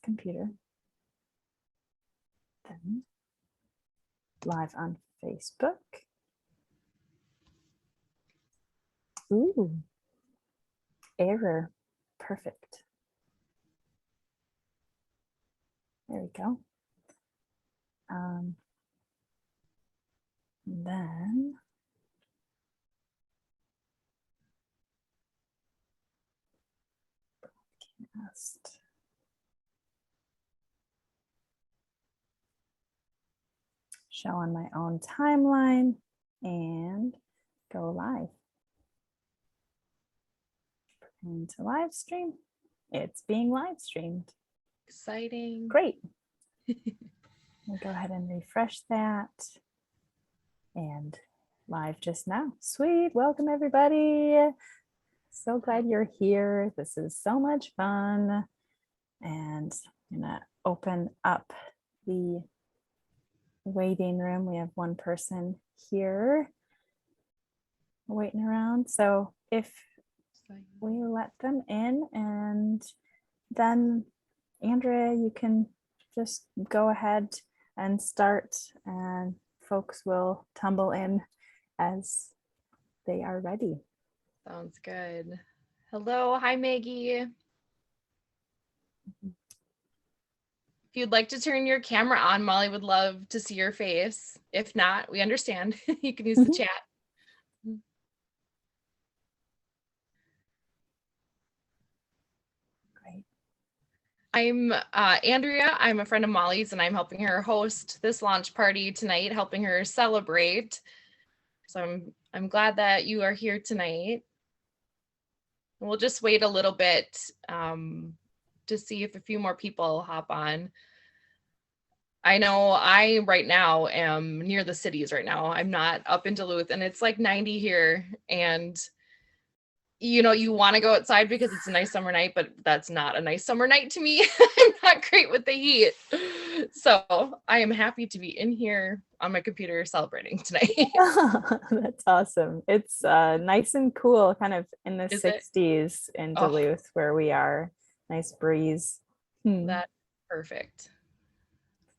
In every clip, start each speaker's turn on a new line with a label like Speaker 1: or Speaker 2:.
Speaker 1: computer. Then live on Facebook. Ooh, error. Perfect. There we go. Then broadcast. Show on my own timeline and go live. Preparing to live stream. It's being live streamed.
Speaker 2: Exciting.
Speaker 1: Great. We'll go ahead and refresh that. And live just now. Sweet. Welcome, everybody. So glad you're here. This is so much fun. And I'm going to open up the waiting room. We have one person here waiting around. So if we let them in, and then Andrea, you can just go ahead and start, and folks will tumble in as they are ready.
Speaker 2: Sounds good. Hello. Hi, Maggie. If you'd like to turn your camera on, Molly would love to see your face. If not, we understand. You can use the chat.
Speaker 1: Great.
Speaker 2: I'm Andrea. I'm a friend of Molly's, and I'm helping her host this launch party tonight, helping her celebrate. So I'm glad that you are here tonight. We'll just wait a little bit to see if a few more people hop on. I know I right now am near the cities right now. I'm not up in Duluth, and it's like 90 here. And you know, you want to go outside because it's a nice summer night, but that's not a nice summer night to me. I'm not great with the heat. So I am happy to be in here on my computer celebrating tonight.
Speaker 1: That's awesome. It's nice and cool, kind of in the
Speaker 2: Is
Speaker 1: 60s in Duluth where we are. Nice breeze.
Speaker 2: That's perfect.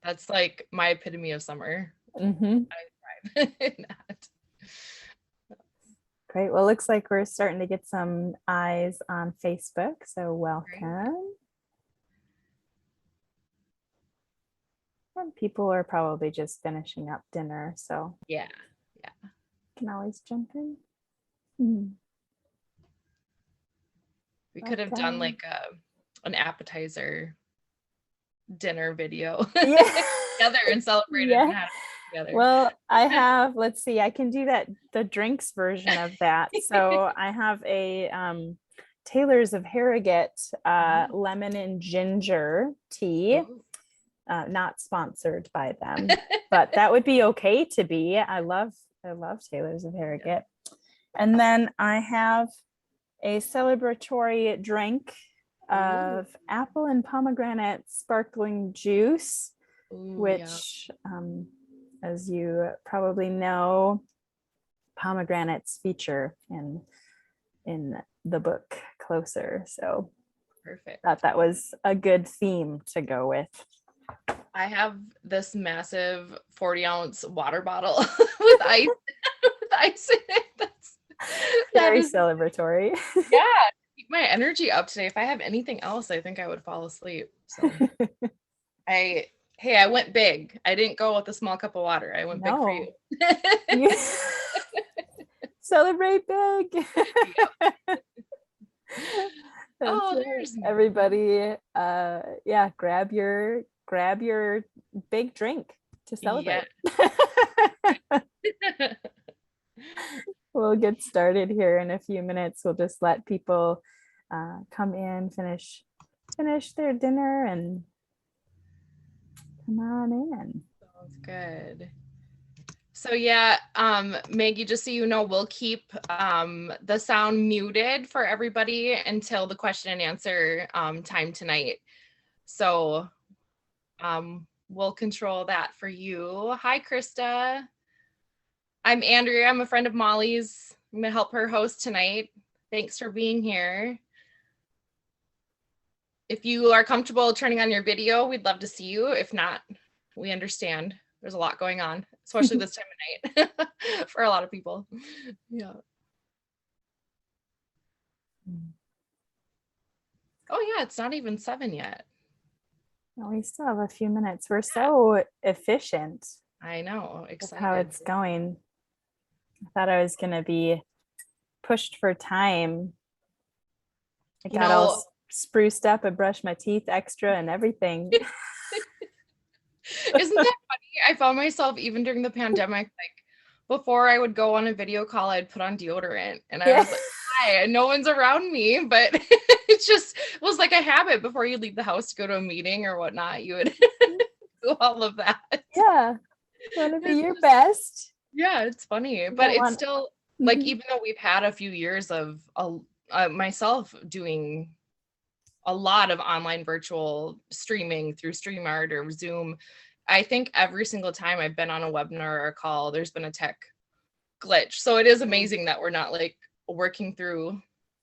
Speaker 2: That's like my epitome of summer.
Speaker 1: Mm-hmm.
Speaker 2: I thrive in that.
Speaker 1: Great. Well, it looks like we're starting to get some eyes on Facebook. So welcome. Great. And people are probably just finishing up dinner. So
Speaker 2: yeah.
Speaker 1: Can always jump in. Mm-hmm.
Speaker 2: We could have done like an appetizer dinner video together and celebrated and had it together.
Speaker 1: Well, I have, let's see, I can do that, the drinks version of that. So I have a Taylor's of Harrogate lemon and ginger tea. Not sponsored by them, but that would be okay to be. I love Taylor's of Harrogate. And then I have a celebratory drink of apple and pomegranate sparkling juice, which, as you probably know, pomegranates feature in the book Closer. So
Speaker 2: perfect.
Speaker 1: Thought that was a good theme to go with.
Speaker 2: I have this massive 40-ounce water bottle with ice, in it. That's
Speaker 1: very celebratory.
Speaker 2: Yeah, keep my energy up today. If I have anything else, I think I would fall asleep. So I went big. I didn't go with a small cup of water. I went big for you.
Speaker 1: Celebrate big.
Speaker 2: There's
Speaker 1: everybody. Grab your big drink to celebrate. Yeah. We'll get started here in a few minutes. We'll just let people come in, finish their dinner, and come on in.
Speaker 2: Sounds good. So Maggie, just so you know, we'll keep the sound muted for everybody until the question and answer time tonight. So we'll control that for you. Hi, Krista. I'm Andrea. I'm a friend of Molly's. I'm going to help her host tonight. Thanks for being here. if you are comfortable turning on your video, we'd love to see you. If not, we understand. There's a lot going on, especially this time of night for a lot of people. Yeah. Oh yeah, it's not even 7 yet.
Speaker 1: Well, we still have a few minutes. We're so efficient
Speaker 2: I know.
Speaker 1: with
Speaker 2: Excited.
Speaker 1: how it's going. I thought I was going to be pushed for time. I got all spruced up and brushed my teeth extra and everything.
Speaker 2: Isn't that funny? I found myself even during the pandemic, like before I would go on a video call, I'd put on deodorant and I was like, hi, and no one's around me, but it just was like a habit before you leave the house to go to a meeting or whatnot, you would do all of that.
Speaker 1: Yeah. Want to be your best.
Speaker 2: Yeah, it's funny, but it's still like,
Speaker 1: Mhm.
Speaker 2: even though we've had a few years of myself doing a lot of online virtual streaming through StreamYard or Zoom, I think every single time I've been on a webinar or a call, there's been a tech glitch. So it is amazing that we're not like working through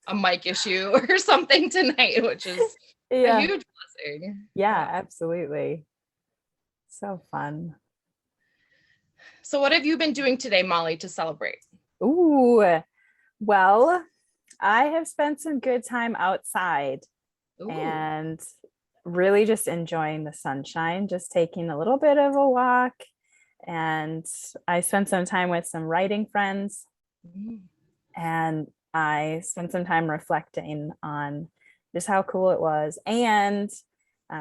Speaker 2: a mic issue or something tonight, which is a huge blessing.
Speaker 1: Yeah, absolutely. So fun.
Speaker 2: So what have you been doing today, Molly, to celebrate?
Speaker 1: Ooh, well, I have spent some good time outside.
Speaker 2: Ooh.
Speaker 1: And really just enjoying the sunshine, just taking a little bit of a walk. And I spent some time with some writing friends, and I spent some time reflecting on just how cool it was. And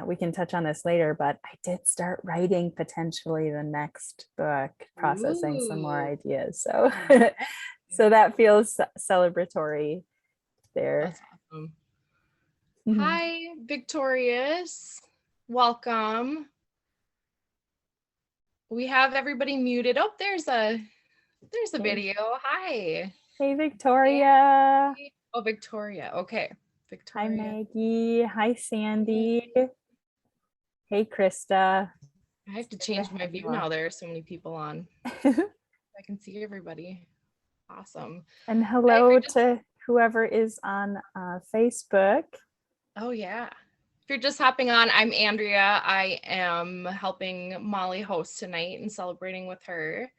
Speaker 1: we can touch on this later, but I did start writing potentially the next book, processing some more ideas. So, so that feels celebratory there.
Speaker 2: That's awesome. Hi, Victorious. Welcome. We have everybody muted. Oh, there's a video. Hi.
Speaker 1: Hey, Victoria.
Speaker 2: Oh, Victoria. Okay. Victoria.
Speaker 1: Hi, Maggie. Hi, Sandy. Hey, Krista.
Speaker 2: I have to change my view now. There are so many people on. I can see everybody. Awesome.
Speaker 1: And hello to whoever is on Facebook.
Speaker 2: Oh, yeah. If you're just hopping on, I'm Andrea. I am helping Molly host tonight and celebrating with her.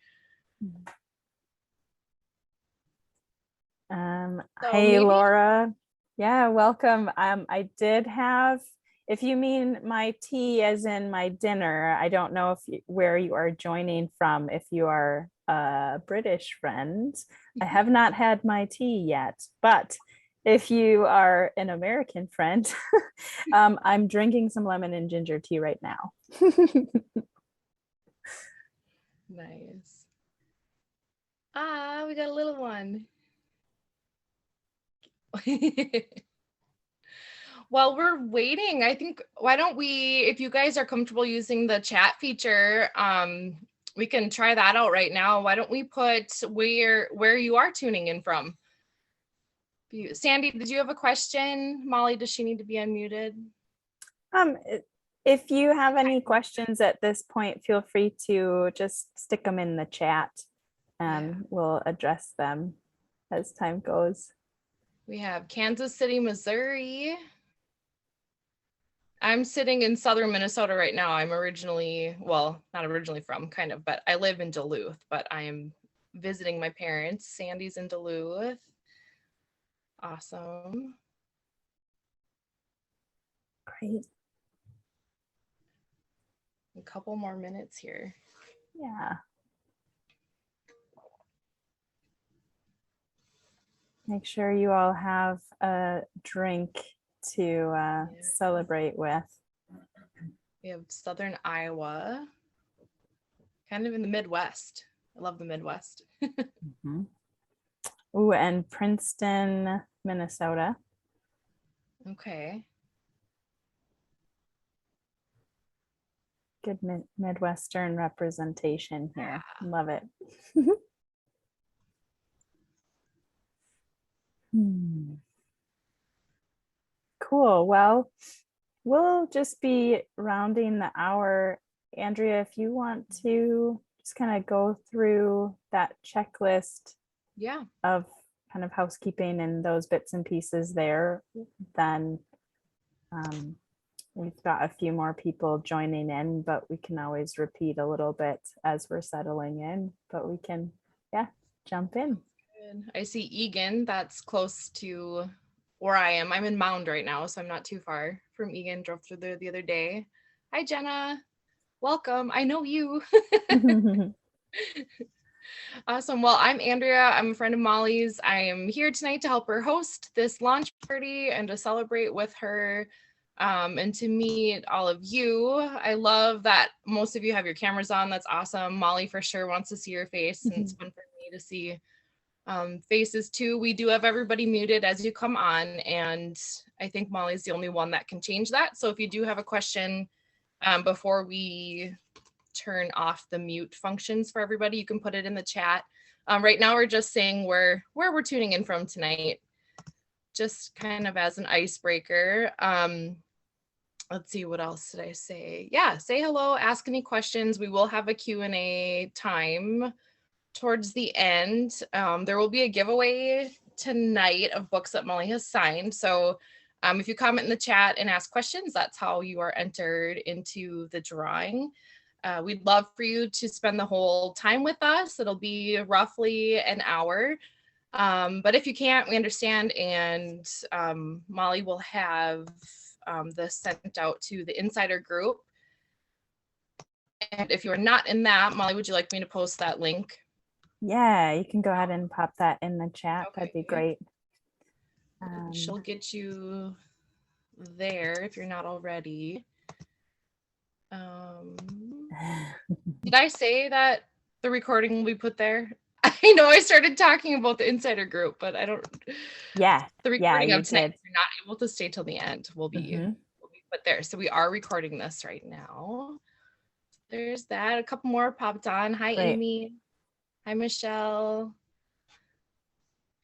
Speaker 1: Hey, Laura. Yeah, welcome. I did have, if you mean my tea as in my dinner, I don't know where you are joining from, if you are a British friend. I have not had my tea yet, but if you are an American friend, I'm drinking some lemon and ginger tea right now.
Speaker 2: Nice. Ah, we got a little one. While we're waiting, I think, why don't we, if you guys are comfortable using the chat feature, we can try that out right now. Why don't we put where you are tuning in from? Sandy, did you have a question? Molly, does she need to be unmuted?
Speaker 1: If you have any questions at this point, feel free to just stick them in the chat and we'll address them as time goes.
Speaker 2: We have Kansas City, Missouri. I'm sitting in southern Minnesota right now. I'm originally, well, not originally from, kind of, but I live in Duluth, but I am visiting my parents. Sandy's in Duluth. Awesome.
Speaker 1: Great.
Speaker 2: A couple more minutes here.
Speaker 1: Yeah. Make sure you all have a drink to celebrate with.
Speaker 2: We have Southern Iowa, kind of in the Midwest. I love the Midwest.
Speaker 1: Ooh, and Princeton, Minnesota.
Speaker 2: Okay.
Speaker 1: Good Midwestern representation here. Love it. Cool. Well, we'll just be rounding the hour. Andrea, if you want to just kind of go through that checklist of kind of housekeeping and those bits and pieces there, then We've got a few more people joining in, but we can always repeat a little bit as we're settling in, but we can, yeah, jump in.
Speaker 2: I see Egan, that's close to where I am. I'm in Mound right now, so I'm not too far from Egan. Drove through there the other day. Hi, Jenna. Welcome. I know you. Awesome. Well, I'm Andrea. I'm a friend of Molly's. I am here tonight to help her host this launch party and to celebrate with her and to meet all of you. I love that most of you have your cameras on. That's awesome. Molly for sure wants to see your face, and it's fun for me to see faces too. We do have everybody muted as you come on, and I think Molly's the only one that can change that. So if you do have a question before we turn off the mute functions for everybody, you can put it in the chat. Right now we're just saying where we're tuning in from tonight, just kind of as an icebreaker. Let's see, what else did I say? Yeah, say hello, ask any questions. We will have a Q&A time towards the end. There will be a giveaway tonight of books that Molly has signed. So if you comment in the chat and ask questions, that's how you are entered into the drawing. We'd love for you to spend the whole time with us. It'll be roughly an hour. But if you can't, we understand. And Molly will have this sent out to the insider group. And if you are not in that, Molly, would you like me to post that link?
Speaker 1: Yeah, you can go ahead and pop that in the chat.
Speaker 2: Okay.
Speaker 1: That'd be great.
Speaker 2: She'll get you there if you're not already. Did I say that the recording will be put there? I know I started talking about the insider group, but I don't.
Speaker 1: Yeah.
Speaker 2: The recording
Speaker 1: you
Speaker 2: of tonight,
Speaker 1: did.
Speaker 2: if you're not able to stay till the end, will be put there. So we are recording this right now. There's that. A couple more popped on. Hi,
Speaker 1: Great.
Speaker 2: Amy. Hi, Michelle.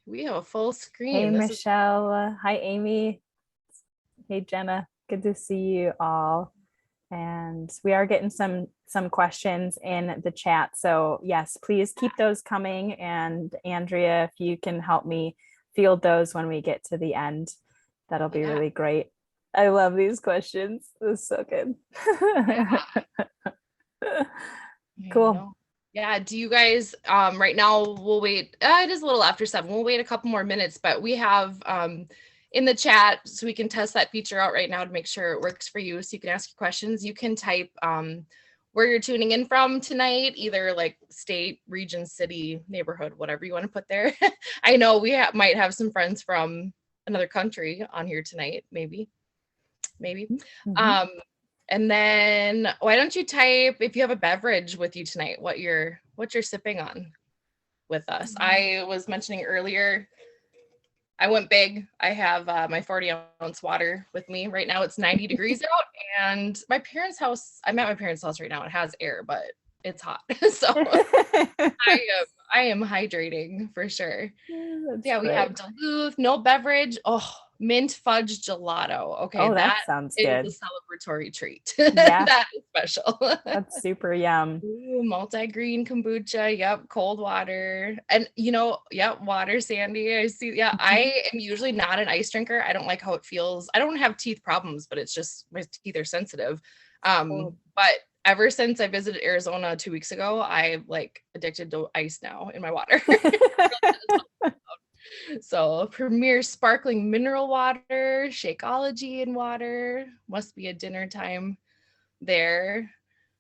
Speaker 2: We have a full screen.
Speaker 1: Hey, Michelle. Hi, Amy. Hey, Jenna. Good to see you all. And we are getting some questions in the chat. So yes, please keep those coming. And Andrea, if you can help me field those when we get to the end, that'll be really great. I love these questions. This is so good. Cool.
Speaker 2: Yeah, do you guys right now we'll wait, it is a little after 7, we'll wait a couple more minutes, but we have in the chat, so we can test that feature out right now to make sure it works for you, so you can ask your questions. You can type where you're tuning in from tonight, either like state, region, city, neighborhood, whatever you want to put there. I know we might have some friends from another country on here tonight, maybe. And then why don't you type if you have a beverage with you tonight, what you're sipping on with us. I was mentioning earlier, I went big. I have my 40-ounce water with me. Right now it's 90 degrees out, and my parents' house, I'm at my parents' house right now. It has air, but it's hot. So I am hydrating for sure. Yeah, we have Duluth, no beverage. Oh, mint fudge gelato. Okay,
Speaker 1: that sounds good.
Speaker 2: Is a celebratory treat.
Speaker 1: Yeah.
Speaker 2: That is special.
Speaker 1: That's super yum.
Speaker 2: Ooh, multi-green kombucha. Yep, cold water. And water, Sandy. I see. Yeah, I am usually not an ice drinker. I don't like how it feels. I don't have teeth problems, but it's just my teeth are sensitive. But ever since I visited Arizona 2 weeks ago, I'm like addicted to ice now in my water. So Premier sparkling mineral water, Shakeology in water. Must be a dinner time there.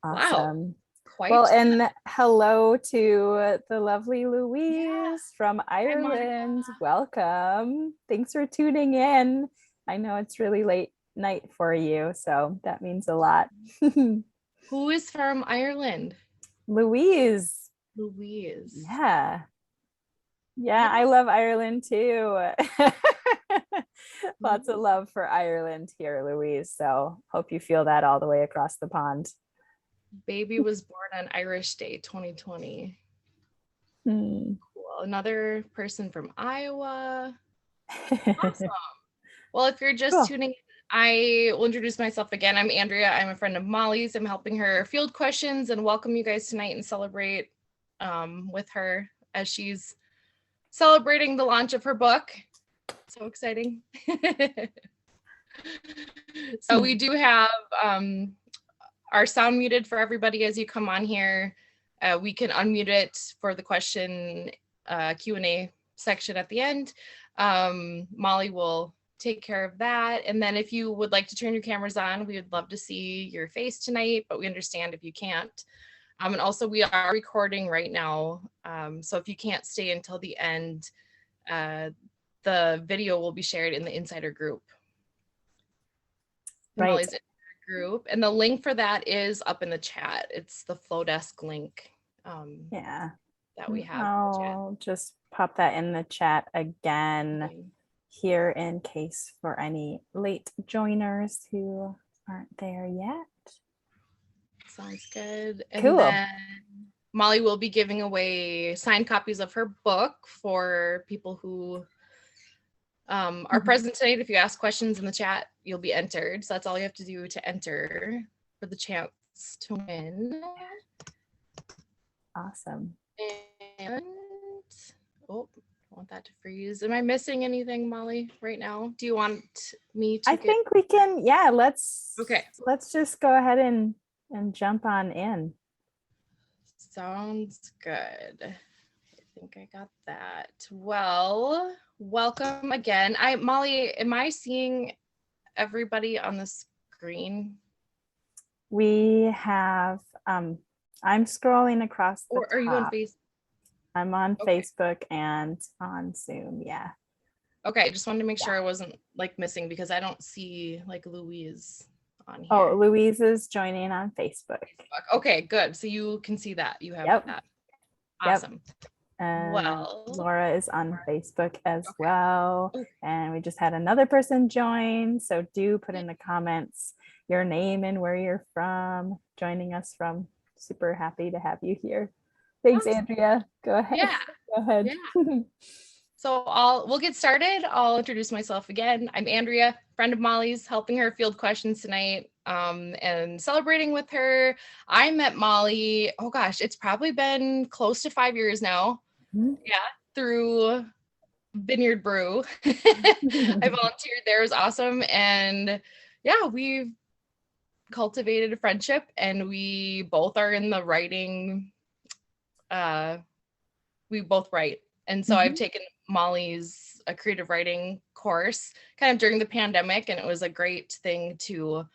Speaker 1: Awesome.
Speaker 2: Wow.
Speaker 1: Well, and hello to the lovely Louise from Ireland. Welcome. Thanks for tuning in. I know it's really late night for you, so that means a lot.
Speaker 2: Who is from Ireland?
Speaker 1: Louise. Yeah. Yeah, I love Ireland too. Lots of love for Ireland here, Louise. So hope you feel that all the way across the pond.
Speaker 2: Baby was born on Irish Day 2020. Cool. Another person from Iowa. Awesome. Well, if you're just tuning in, I will introduce myself again. I'm Andrea. I'm a friend of Molly's. I'm helping her field questions and welcome you guys tonight and celebrate with her as she's celebrating the launch of her book. So exciting. So we do have our sound muted for everybody as you come on here. We can unmute it for the question Q&A section at the end. Molly will take care of that. And then if you would like to turn your cameras on, we would love to see your face tonight, but we understand if you can't. And also we are recording right now. So if you can't stay until the end, the video will be shared in the insider group.
Speaker 1: Right.
Speaker 2: Molly's group, and the link for that is up in the chat. It's the Flowdesk link.
Speaker 1: Yeah.
Speaker 2: That we have.
Speaker 1: I'll just pop that in the chat again here in case for any late joiners who aren't there yet.
Speaker 2: Sounds good. And
Speaker 1: cool.
Speaker 2: Then Molly will be giving away signed copies of her book for people who are present tonight. If you ask questions in the chat, you'll be entered. So that's all you have to do to enter for the chance to win.
Speaker 1: Awesome.
Speaker 2: And oh, I want that to freeze. Am I missing anything, Molly, right now? Do you want me to?
Speaker 1: I think we can. Yeah, let's just go ahead and jump on in.
Speaker 2: Sounds good. I think I got that. Well, welcome again. Molly, am I seeing everybody on the screen?
Speaker 1: We have I'm scrolling across the top.
Speaker 2: Are you on Facebook?
Speaker 1: I'm on Facebook and on Zoom. Yeah.
Speaker 2: Okay, I just wanted to make sure I wasn't like missing because I don't see like Louise on here.
Speaker 1: Oh, Louise is joining on Facebook.
Speaker 2: Okay, good. So you can see that. You have that. Awesome.
Speaker 1: And
Speaker 2: well,
Speaker 1: Laura is on Facebook as well. And we just had another person join. So do put in the comments your name and where you're from, joining us from. Super happy to have you here. Thanks, Andrea. Go ahead.
Speaker 2: Yeah.
Speaker 1: Go ahead.
Speaker 2: Yeah. So we'll get started. I'll introduce myself again. I'm Andrea, friend of Molly's, helping her field questions tonight and celebrating with her. I met Molly, oh gosh, it's probably been close to 5 years now.
Speaker 1: Mm-hmm.
Speaker 2: Yeah, through Vineyard Brew. I volunteered there. It was awesome. And yeah, we've cultivated a friendship and we both are in the writing. We both write. And so I've taken Molly's creative writing course kind of during the pandemic, and it was a great thing to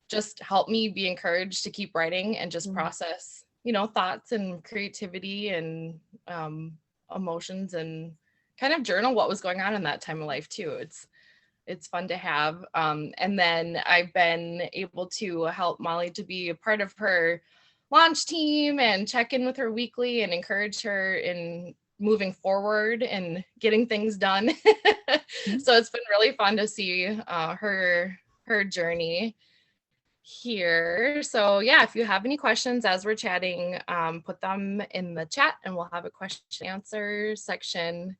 Speaker 2: just help me be encouraged to keep writing and just process, thoughts and creativity and emotions and kind of journal what was going on in that time of life too. It's fun to have. And then I've been able to help Molly to be a part of her launch team and check in with her weekly and encourage her in moving forward and getting things done. So it's been really fun to see her journey here. So yeah, if you have any questions as we're chatting, put them in the chat and we'll have a question answer section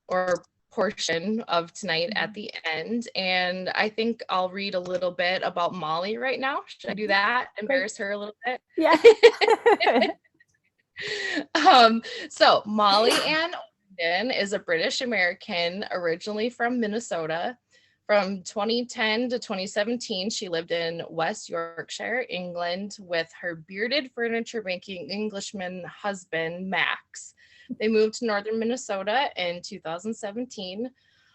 Speaker 2: or portion of tonight at the end. And I think I'll read a little bit about Molly right now. Should I do that? Embarrass her a little bit?
Speaker 1: Yeah.
Speaker 2: So Molly Ann Ovenden is a British American originally from Minnesota. From 2010 to 2017, she lived in West Yorkshire, England, with her bearded furniture making Englishman husband, Max. They moved to northern Minnesota in 2017.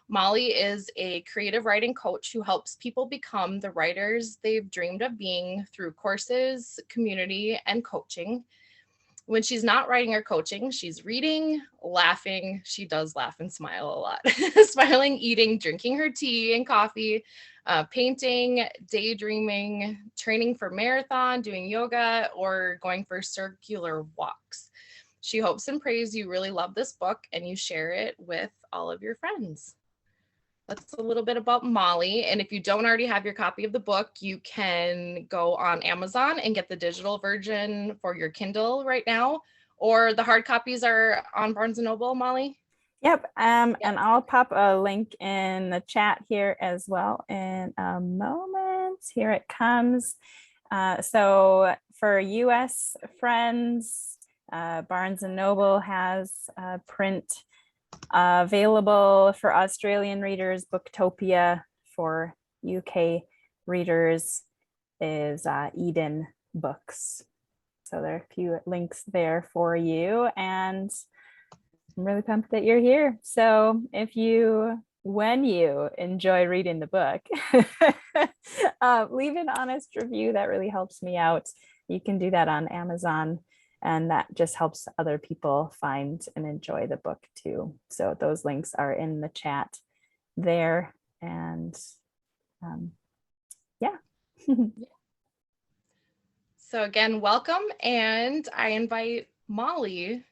Speaker 2: Molly is a creative writing coach who helps people become the writers they've dreamed of being through courses, community, and coaching. When she's not writing or coaching, she's reading, laughing. She does laugh and smile a lot. Smiling, eating, drinking her tea and coffee, painting, daydreaming, training for marathon, doing yoga, or going for circular walks. She hopes and prays you really love this book and you share it with all of your friends. That's a little bit about Molly. And if you don't already have your copy of the book, you can go on Amazon and get the digital version for your Kindle right now, or the hard copies are on Barnes & Noble, Molly?
Speaker 1: Yep. And I'll pop a link in the chat here as well in a moment. Here it comes. So for US friends, Barnes & Noble has print available. For Australian readers, Booktopia for UK readers is Eden Books. So there are a few links there for you, and I'm really pumped that you're here. So when you enjoy reading the book, leave an honest review. That really helps me out. You can do that on Amazon, and that just helps other people find and enjoy the book too. So those links are in the chat there. And yeah.
Speaker 2: So again, welcome. And I invite Molly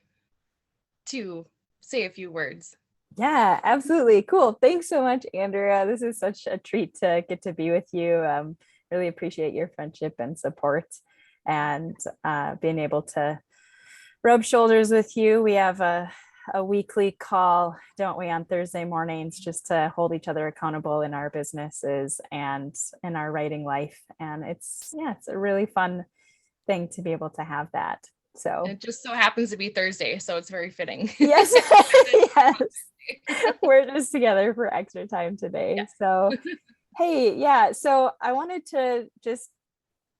Speaker 2: to say a few words.
Speaker 1: Yeah, absolutely. Cool. Thanks so much, Andrea. This is such a treat to get to be with you. Really appreciate your friendship and support, and being able to rub shoulders with you. We have a weekly call, don't we, on Thursday mornings, just to hold each other accountable in our businesses and in our writing life. And it's a really fun thing to be able to have that. So
Speaker 2: it just so happens to be Thursday, so it's very fitting.
Speaker 1: Yes. Yes. We're just together for extra time today. Yeah. So hey, yeah. So I wanted to just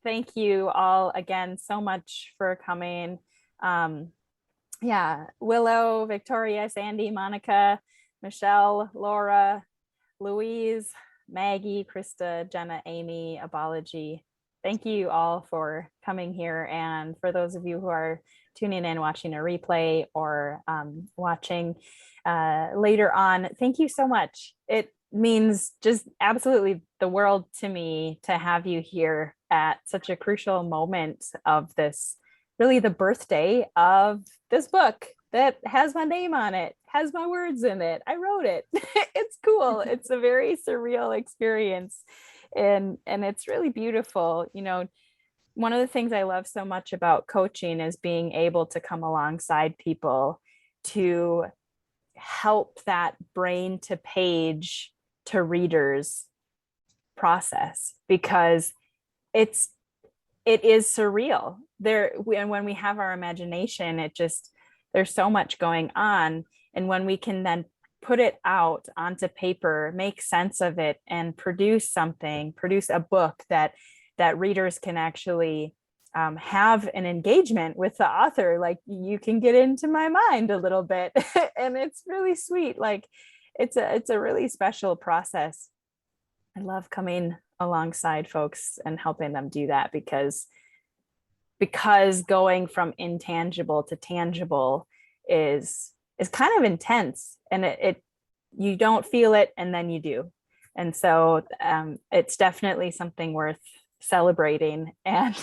Speaker 1: thank you all again so much for coming. Willow, Victoria, Sandy, Monica, Michelle, Laura, Louise, Maggie, Krista, Jenna, Amy, Abology. Thank you all for coming here. And for those of you who are tuning in, watching a replay, or watching later on, thank you so much. It means just absolutely the world to me to have you here at such a crucial moment of this, really the birthday of this book that has my name on it, has my words in it. I wrote it. It's cool. It's a very surreal experience. And it's really beautiful. You know, one of the things I love so much about coaching is being able to come alongside people to help that brain to page to readers process, because it is surreal there. And when we have our imagination, there's so much going on. And when we can then put it out onto paper, make sense of it, and produce a book that readers can actually have an engagement with the author. Like, you can get into my mind a little bit and it's really sweet. Like, it's a really special process. I love coming alongside folks and helping them do that, because going from intangible to tangible is kind of intense, and it you don't feel it and then you do. And so it's definitely something worth celebrating. And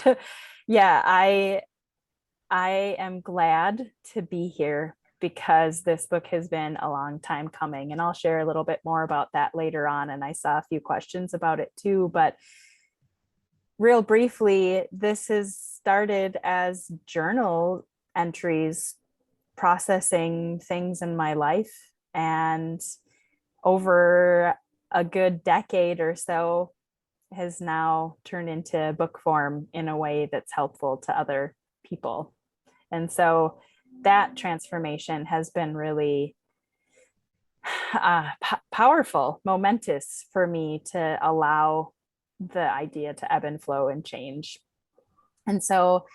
Speaker 1: yeah, I am glad to be here, because this book has been a long time coming, and I'll share a little bit more about that later on. And I saw a few questions about it too, but real briefly, this has started as journal entries, processing things in my life, and over a good decade or so has now turned into book form in a way that's helpful to other people. And so that transformation has been really powerful, momentous for me, to allow the idea to ebb and flow and change. And so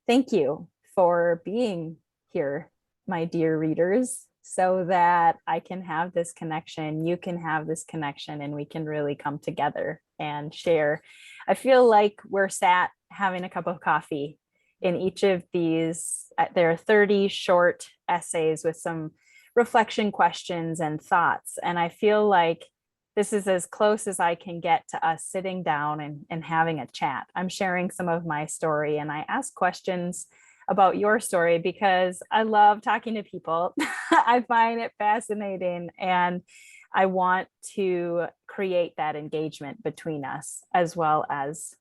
Speaker 1: thank you for being here, my dear readers, so that I can have this connection, you can have this connection, and we can really come together and share. I feel like we're sat having a cup of coffee in each of these. There are 30 short essays with some reflection questions and thoughts. And I feel like this is as close as I can get to us sitting down and having a chat. I'm sharing some of my story, and I ask questions about your story because I love talking to people. I find it fascinating, and I want to create that engagement between us, as well as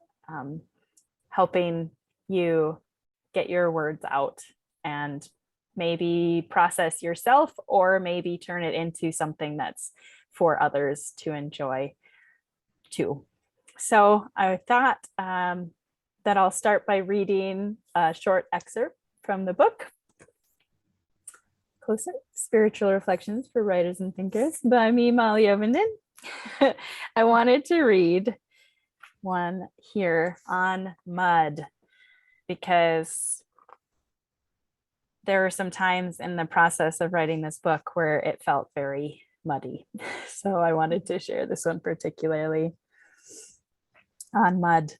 Speaker 1: helping you get your words out and maybe process yourself, or maybe turn it into something that's for others to enjoy too. So I thought that I'll start by reading a short excerpt from the book, Closer Spiritual Reflections for Writers and Thinkers, by me, Molly Ovenden. I wanted to read one here on mud because there were some times in the process of writing this book where it felt very muddy. So I wanted to share this one particularly on mud.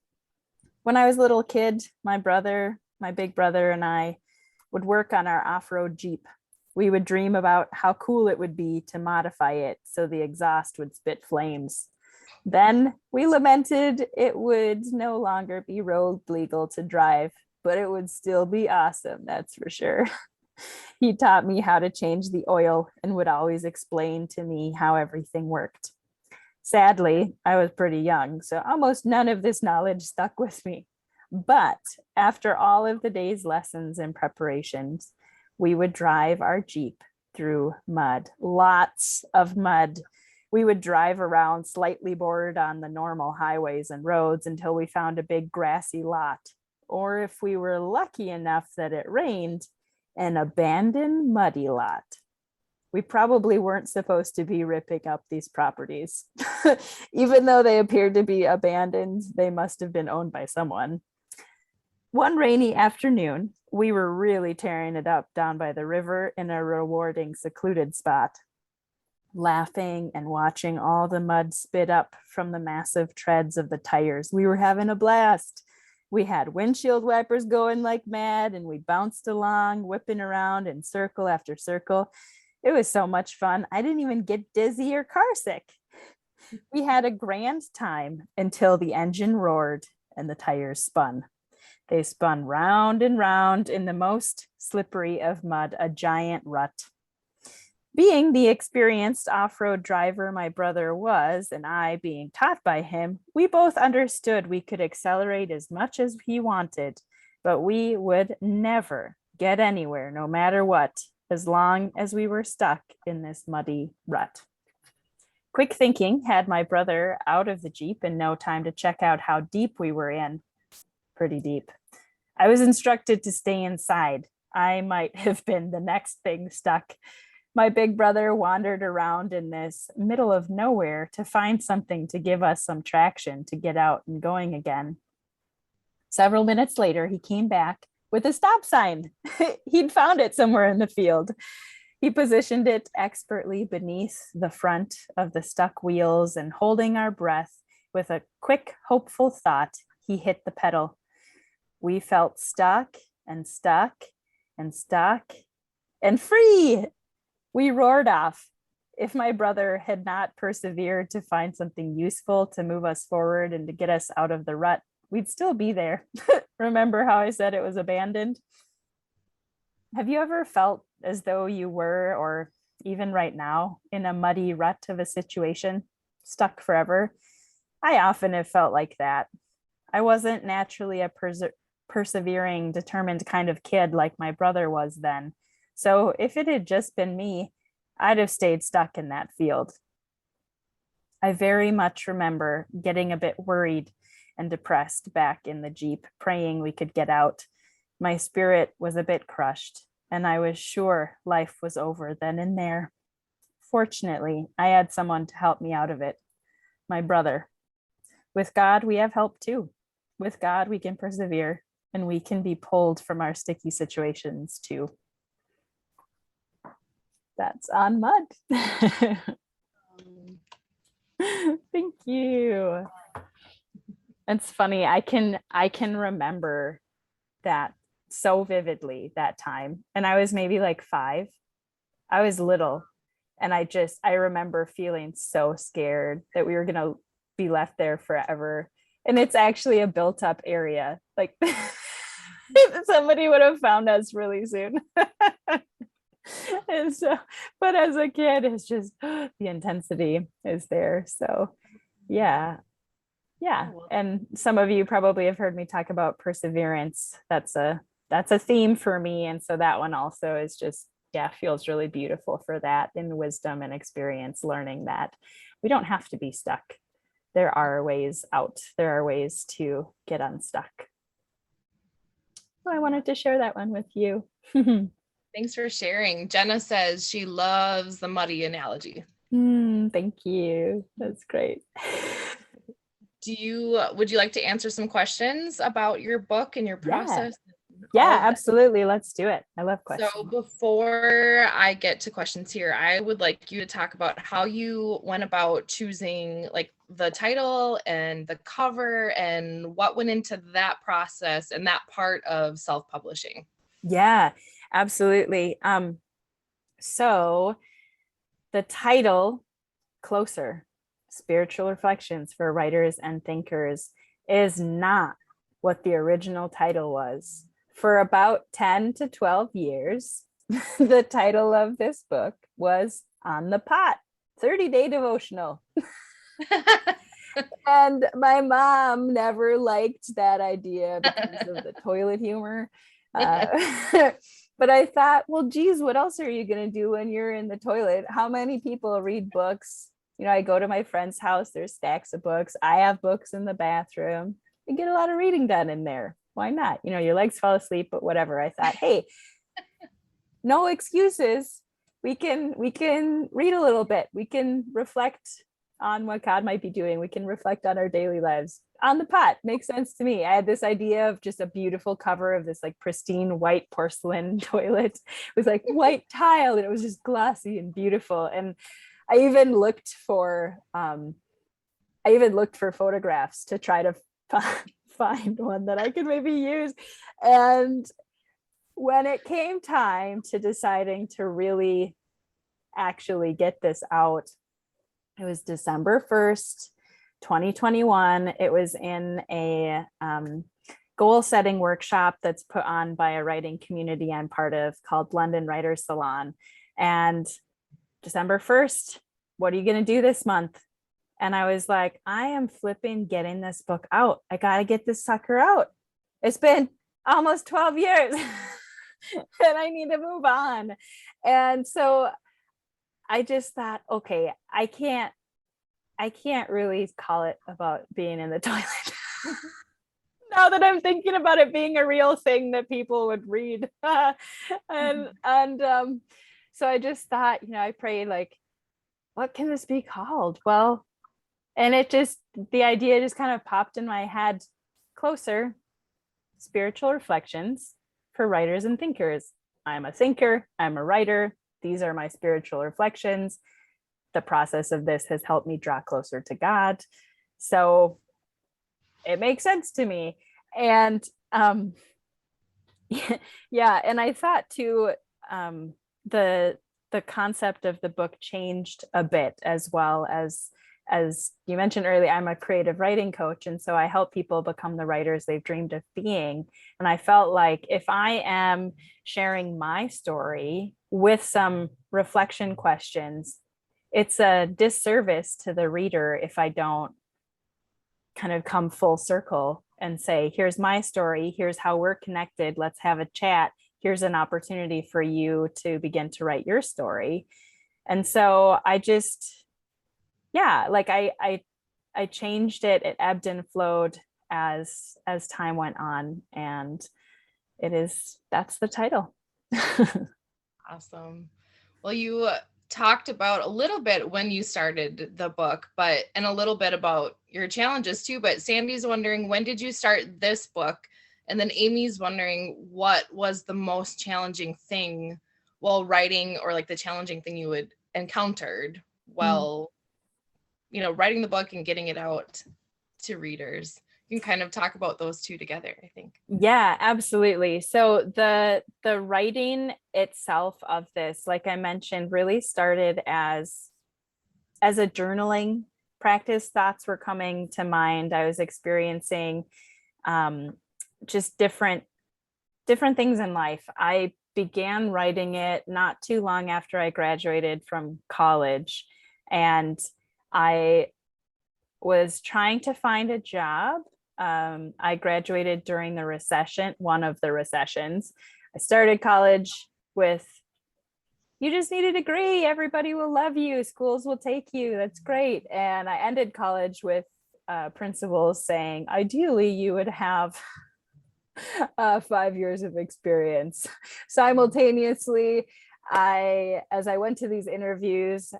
Speaker 1: When I was a little kid, my big brother, and I would work on our off-road Jeep. We would dream about how cool it would be to modify it so the exhaust would spit flames. Then we lamented it would no longer be road legal to drive, but it would still be awesome, that's for sure. He taught me how to change the oil and would always explain to me how everything worked. Sadly, I was pretty young, so almost none of this knowledge stuck with me. But after all of the day's lessons and preparations, we would drive our Jeep through mud, lots of mud. We would drive around slightly bored on the normal highways and roads until we found a big grassy lot. Or if we were lucky enough that it rained, an abandoned muddy lot. We probably weren't supposed to be ripping up these properties. Even though they appeared to be abandoned, they must have been owned by someone. One rainy afternoon, we were really tearing it up down by the river in a rewarding, secluded spot, laughing and watching all the mud spit up from the massive treads of the tires. We were having a blast. We had windshield wipers going like mad, and we bounced along, whipping around in circle after circle. It was so much fun. I didn't even get dizzy or car sick. We had a grand time until the engine roared and the tires spun. They spun round and round in the most slippery of mud, a giant rut. Being the experienced off-road driver my brother was, and I being taught by him, we both understood we could accelerate as much as he wanted, but we would never get anywhere, no matter what, as long as we were stuck in this muddy rut. Quick thinking had my brother out of the Jeep in no time to check out how deep we were in. Pretty deep. I was instructed to stay inside. I might have been the next thing stuck. My big brother wandered around in this middle of nowhere to find something to give us some traction to get out and going again. Several minutes later, he came back with a stop sign. He'd found it somewhere in the field. He positioned it expertly beneath the front of the stuck wheels, and holding our breath with a quick, hopeful thought, he hit the pedal. We felt stuck and stuck and stuck and free. We roared off. If my brother had not persevered to find something useful to move us forward and to get us out of the rut, we'd still be there. Remember how I said it was abandoned? Have you ever felt as though you were, or even right now, in a muddy rut of a situation, stuck forever? I often have felt like that. I wasn't naturally a persevering, determined kind of kid like my brother was then. So if it had just been me, I'd have stayed stuck in that field. I very much remember getting a bit worried and depressed back in the Jeep, praying we could get out. My spirit was a bit crushed, and I was sure life was over then and there. Fortunately, I had someone to help me out of it, my brother. With God, we have help too. With God, we can persevere, and we can be pulled from our sticky situations too. That's on mud. Thank you. It's funny. I can remember that so vividly, that time. And I was maybe like 5. I was little. And I remember feeling so scared that we were going to be left there forever. And it's actually a built up area. Like somebody would have found us really soon. And so, but as a kid, it's just the intensity is there. So yeah. And some of you probably have heard me talk about perseverance. That's a theme for me. And so that one also is just, feels really beautiful for that, in wisdom and experience, learning that we don't have to be stuck. There are ways out. There are ways to get unstuck. So I wanted to share that one with you.
Speaker 2: Thanks for sharing. Jenna says she loves the muddy analogy.
Speaker 1: Thank you. That's great.
Speaker 2: Would you like to answer some questions about your book and your
Speaker 1: Yeah.
Speaker 2: process? All
Speaker 1: Yeah,
Speaker 2: of that.
Speaker 1: absolutely. Let's do it. I love
Speaker 2: So
Speaker 1: questions.
Speaker 2: before I get to questions here, I would like you to talk about how you went about choosing like the title and the cover and what went into that process and that part of self-publishing.
Speaker 1: Yeah, absolutely. So the title, Closer, Spiritual Reflections for Writers and Thinkers, is not what the original title was. For about 10 to 12 years, the title of this book was On the Pot, 30-day devotional. And my mom never liked that idea because of the toilet humor. Uh, but I thought, well, geez, what else are you going to do when you're in the toilet? How many people read books? I go to my friend's house, there's stacks of books. I have books in the bathroom. You get a lot of reading done in there. Why not? Your legs fall asleep, but whatever. I thought, hey, no excuses. We can read a little bit. We can reflect on what God might be doing. We can reflect on our daily lives. On the Pot makes sense to me. I had this idea of just a beautiful cover of this like pristine white porcelain toilet with like white tile, and it was just glossy and beautiful. And I even looked for photographs to try to find one that I could maybe use. And when it came time to deciding to really actually get this out, it was December 1st, 2021. It was in a goal setting workshop that's put on by a writing community I'm part of called London Writers Salon. And December 1st, what are you going to do this month? And I was like, I am flipping getting this book out. I got to get this sucker out. It's been almost 12 years and I need to move on. And so I just thought, okay, I can't really call it about being in the toilet. Now that I'm thinking about it being a real thing that people would read. And so I just thought, I prayed like, what can this be called? Well, and the idea just kind of popped in my head. Closer, Spiritual Reflections for Writers and Thinkers. I'm a thinker, I'm a writer. These are my spiritual reflections. The process of this has helped me draw closer to God. So it makes sense to me. And yeah, and I thought too, the concept of the book changed a bit, as well as you mentioned earlier. I'm a creative writing coach, and so I help people become the writers they've dreamed of being. And I felt like if I am sharing my story with some reflection questions, it's a disservice to the reader if I don't kind of come full circle and say, here's my story, here's how we're connected, let's have a chat, here's an opportunity for you to begin to write your story. And so I just, yeah, like I changed it. It ebbed and flowed as time went on, and that's the title.
Speaker 2: Awesome. Well, you talked about a little bit when you started the book, and a little bit about your challenges too. But Sandy's wondering, when did you start this book? And then Amy's wondering, what was the most challenging thing while writing, or like the challenging thing you would encountered while, writing the book and getting it out to readers? You can kind of talk about those two together, I think.
Speaker 1: Yeah, absolutely. So the writing itself of this, like I mentioned, really started as a journaling practice. Thoughts were coming to mind. I was experiencing just different things in life. I began writing it not too long after I graduated from college, and I was trying to find a job. I graduated during the recession, one of the recessions. I started college with, you just need a degree, everybody will love you, schools will take you, that's great. And I ended college with principals saying, ideally, you would have 5 years of experience. Simultaneously, as I went to these interviews,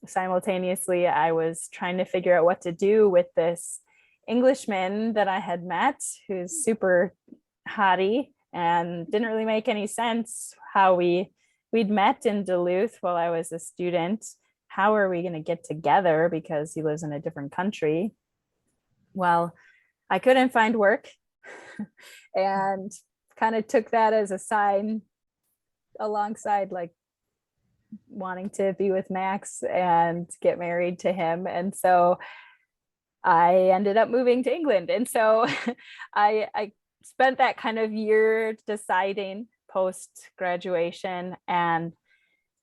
Speaker 1: simultaneously, I was trying to figure out what to do with this Englishman that I had met, who's super hottie, and didn't really make any sense how we'd met in Duluth while I was a student. How are we going to get together because he lives in a different country? Well, I couldn't find work and kind of took that as a sign alongside like wanting to be with Max and get married to him. And so I ended up moving to England. And so I spent that kind of year deciding post graduation. And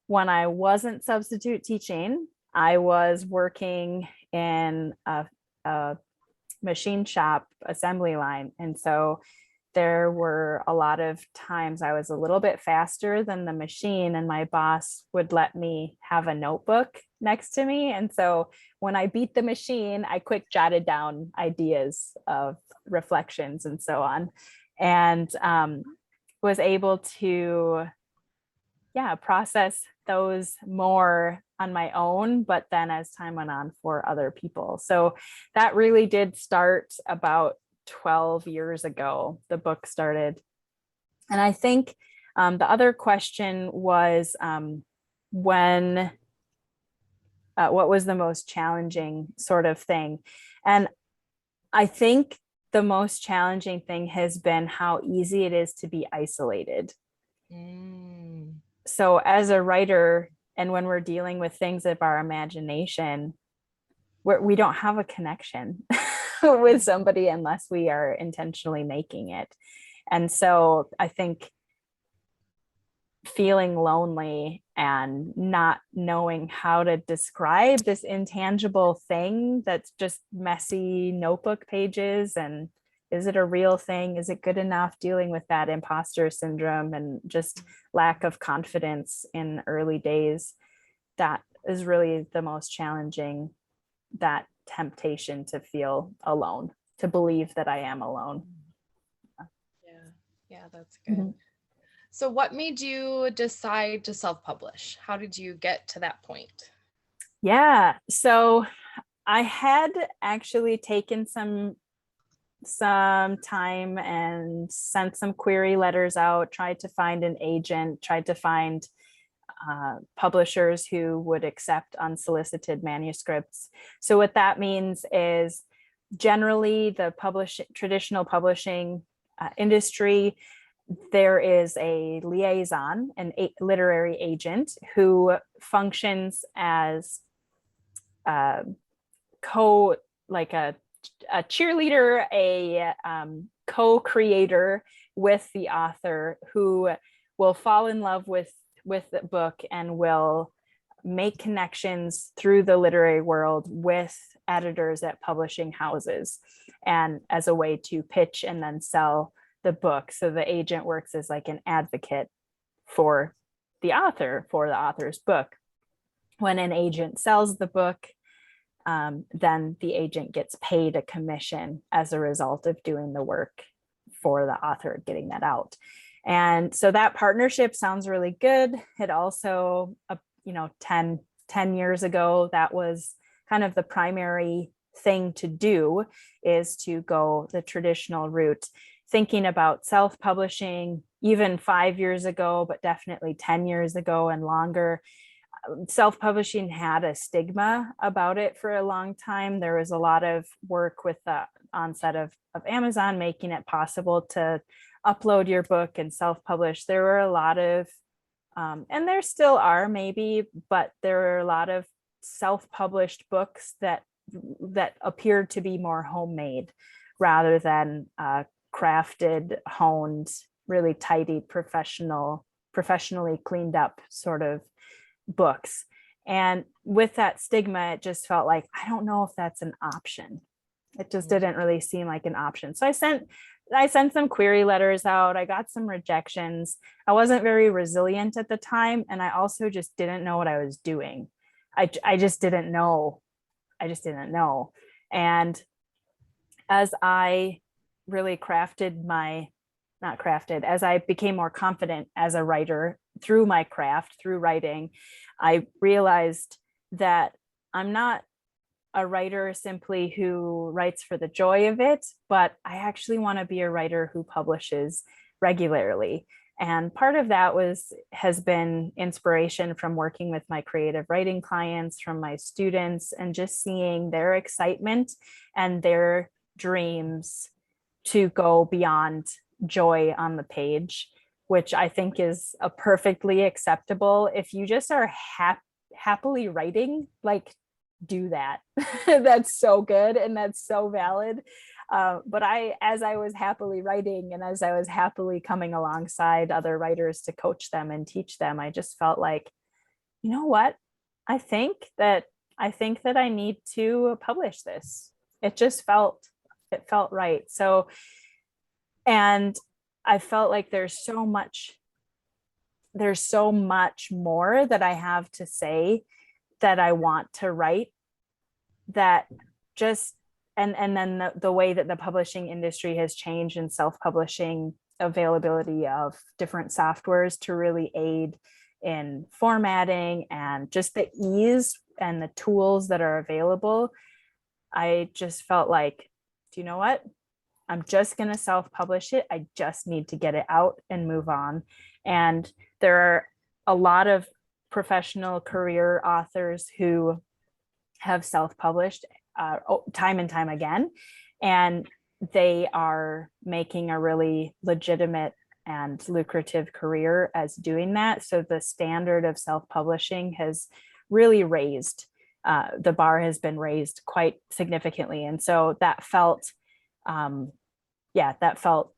Speaker 1: when I wasn't substitute teaching, I was working in a machine shop assembly line. And so there were a lot of times I was a little bit faster than the machine, and my boss would let me have a notebook next to me. And so when I beat the machine, I quick jotted down ideas of reflections and so on, and was able to, process those more on my own, but then as time went on for other people. So that really did start about 12 years ago. The book started. And I think the other question was what was the most challenging sort of thing? And I think the most challenging thing has been how easy it is to be isolated. So as a writer, and when we're dealing with things of our imagination, we don't have a connection with somebody unless we are intentionally making it. And so I think feeling lonely and not knowing how to describe this intangible thing that's just messy notebook pages, and is it a real thing? Is it good enough? Dealing with that imposter syndrome and just lack of confidence in early days, that is really the most challenging, that temptation to feel alone, to believe that I am alone.
Speaker 2: Yeah, that's good. Mm-hmm. So what made you decide to self-publish? How did you get to that point?
Speaker 1: Yeah, so I had actually taken some time and sent some query letters out, tried to find an agent, tried to find publishers who would accept unsolicited manuscripts. So what that means is generally the traditional publishing industry, there is a liaison, a literary agent who functions as like a cheerleader, a co-creator with the author, who will fall in love with the book and will make connections through the literary world with editors at publishing houses, and as a way to pitch and then sell the book. So the agent works as like an advocate for the author, for the author's book. When an agent sells the book, then the agent gets paid a commission as a result of doing the work for the author, getting that out. And so that partnership sounds really good. It also, 10 years ago, that was kind of the primary thing to do, is to go the traditional route. Thinking about self-publishing even 5 years ago, but definitely 10 years ago and longer, self-publishing had a stigma about it for a long time. There was a lot of work with the onset of Amazon making it possible to upload your book and self-publish. There were a lot of, and there still are maybe, but there are a lot of self-published books that appeared to be more homemade rather than crafted, honed, really tidied, professionally cleaned up sort of books. And with that stigma, it just felt like, I don't know if that's an option. It just didn't really seem like an option. So I sent some query letters out. I got some rejections. I wasn't very resilient at the time. And I also just didn't know what I was doing. I just didn't know. And as I really crafted my not crafted, as I became more confident as a writer through my craft, through writing, I realized that I'm not a writer simply who writes for the joy of it, but I actually want to be a writer who publishes regularly. And part of that has been inspiration from working with my creative writing clients, from my students, and just seeing their excitement and their dreams to go beyond joy on the page, which I think is a perfectly acceptable. If you just are happily writing, like, do that. That's so good and that's so valid. But as I was happily writing and as I was happily coming alongside other writers to coach them and teach them, I just felt like, you know what? I think that I need to publish this. It felt right. So, and I felt like there's so much more that I have to say, that I want to write, that just, and then the way that the publishing industry has changed, and self-publishing, availability of different softwares to really aid in formatting and just the ease and the tools that are available. I just felt like, do you know what? I'm just going to self-publish it. I just need to get it out and move on. And there are a lot of professional career authors who have self-published time and time again, and they are making a really legitimate and lucrative career as doing that. So the standard of self-publishing has really raised, the bar has been raised quite significantly. And so that felt, that felt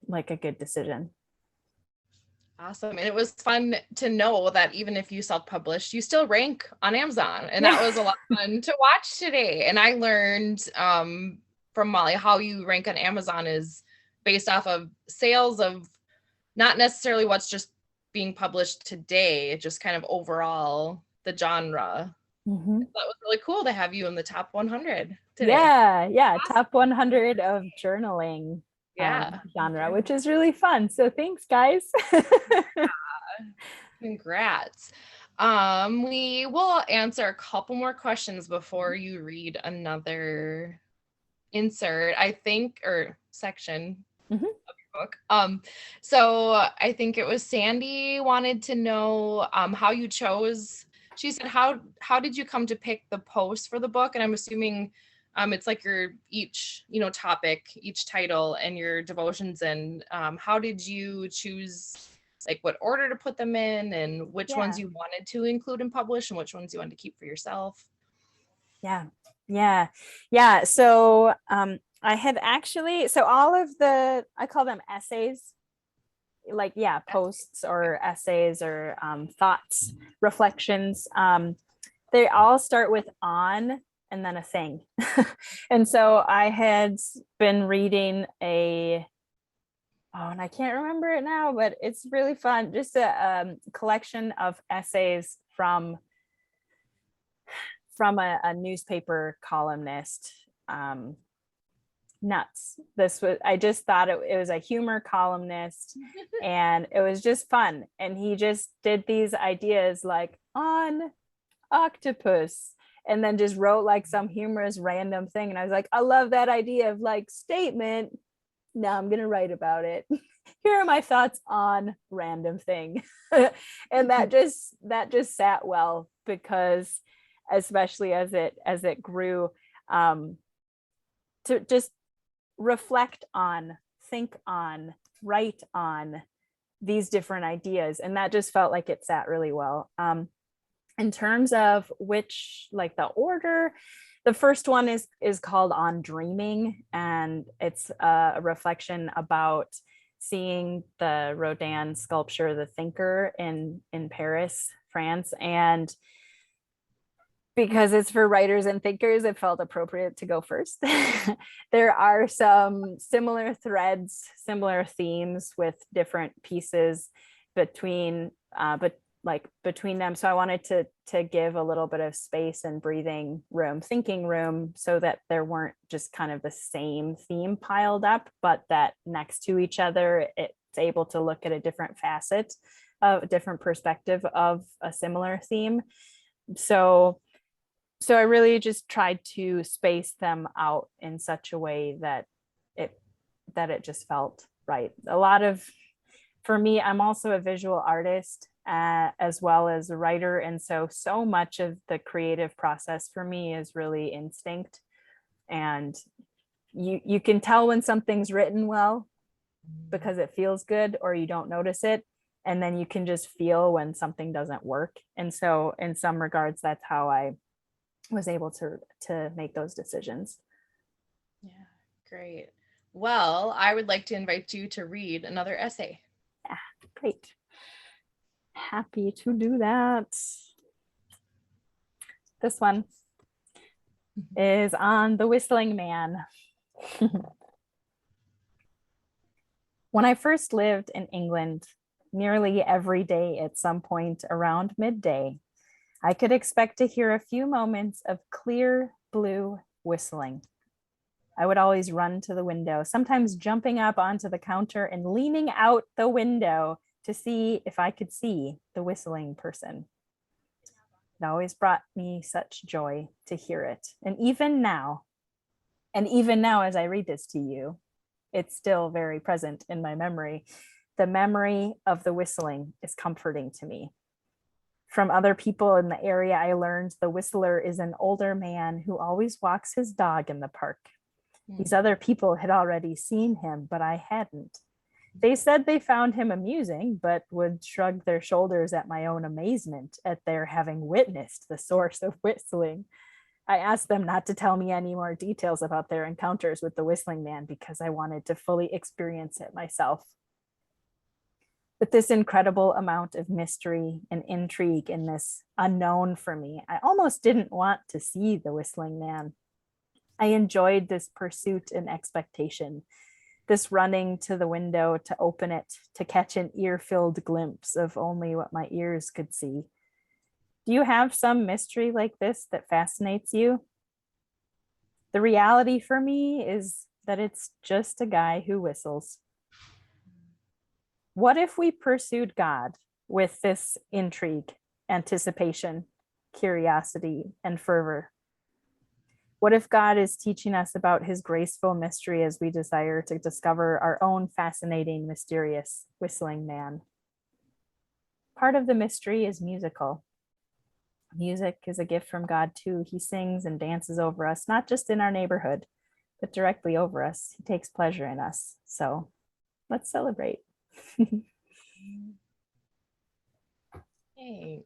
Speaker 1: like a good decision.
Speaker 2: Awesome. And it was fun to know that even if you self-published, you still rank on Amazon. And that was a lot of fun to watch today. And I learned from Molly how you rank on Amazon is based off of sales of not necessarily what's just being published today, just kind of overall the genre.
Speaker 1: Mm-hmm.
Speaker 2: That was really cool to have you in the top 100 today.
Speaker 1: Yeah. Awesome. Top 100 of journaling. Genre, which is really fun. So thanks, guys.
Speaker 2: Congrats. We will answer a couple more questions before you read another insert, I think, or section of your book. So I think it was Sandy wanted to know how you chose. She said, how did you come to pick the post for the book? And I'm assuming it's like your each topic, each title, and your devotions. And how did you choose, like, what order to put them in, and which ones you wanted to include and publish, and which ones you wanted to keep for yourself?
Speaker 1: Yeah. So I have actually, so all of I call them essays, like, posts or essays or thoughts, reflections. They all start with on and then a thing. And so I had been reading and I can't remember it now, but it's really fun. Just a collection of essays from a newspaper columnist. Nuts. I just thought it was a humor columnist and it was just fun. And he just did these ideas like on octopus, and then just wrote like some humorous random thing. And I was like, I love that idea of like statement. Now I'm going to write about it. Here are my thoughts on random thing. And that just sat well, because especially as it grew, to just reflect on, think on, write on these different ideas. And that just felt like it sat really well. In terms of which, like the order, the first one is called On Dreaming, and it's a reflection about seeing the Rodin sculpture, The Thinker, in Paris, France. And because it's for writers and thinkers, it felt appropriate to go first. There are some similar threads, similar themes with different pieces between, but like between them. So I wanted to give a little bit of space and breathing room, thinking room, so that there weren't just kind of the same theme piled up, but that next to each other, it's able to look at a different facet, a different perspective of a similar theme. So I really just tried to space them out in such a way that it just felt right. A lot of, for me, I'm also a visual artist as well as a writer. And so much of the creative process for me is really instinct. And you can tell when something's written well because it feels good, or you don't notice it. And then you can just feel when something doesn't work. And so in some regards, that's how I was able to make those decisions.
Speaker 2: Yeah, great. Well, I would like to invite you to read another essay.
Speaker 1: Yeah, great. Happy to do that. This one is on the Whistling Man. When I first lived in England, nearly every day at some point around midday, I could expect to hear a few moments of clear blue whistling. I would always run to the window, sometimes jumping up onto the counter and leaning out the window to see if I could see the whistling person. It always brought me such joy to hear it. And even now, as I read this to you, it's still very present in my memory. The memory of the whistling is comforting to me. From other people in the area, I learned the whistler is an older man who always walks his dog in the park. These other people had already seen him, but I hadn't. They said they found him amusing, but would shrug their shoulders at my own amazement at their having witnessed the source of whistling. I asked them not to tell me any more details about their encounters with the whistling man because I wanted to fully experience it myself. With this incredible amount of mystery and intrigue in this unknown for me, I almost didn't want to see the whistling man. I enjoyed this pursuit and expectation, this running to the window to open it, to catch an ear-filled glimpse of only what my ears could see. Do you have some mystery like this that fascinates you? The reality for me is that it's just a guy who whistles. What if we pursued God with this intrigue, anticipation, curiosity, and fervor? What if God is teaching us about his graceful mystery as we desire to discover our own fascinating, mysterious whistling man? Part of the mystery is musical. Music is a gift from God too. He sings and dances over us, not just in our neighborhood, but directly over us. He takes pleasure in us. So let's celebrate.
Speaker 2: Thanks.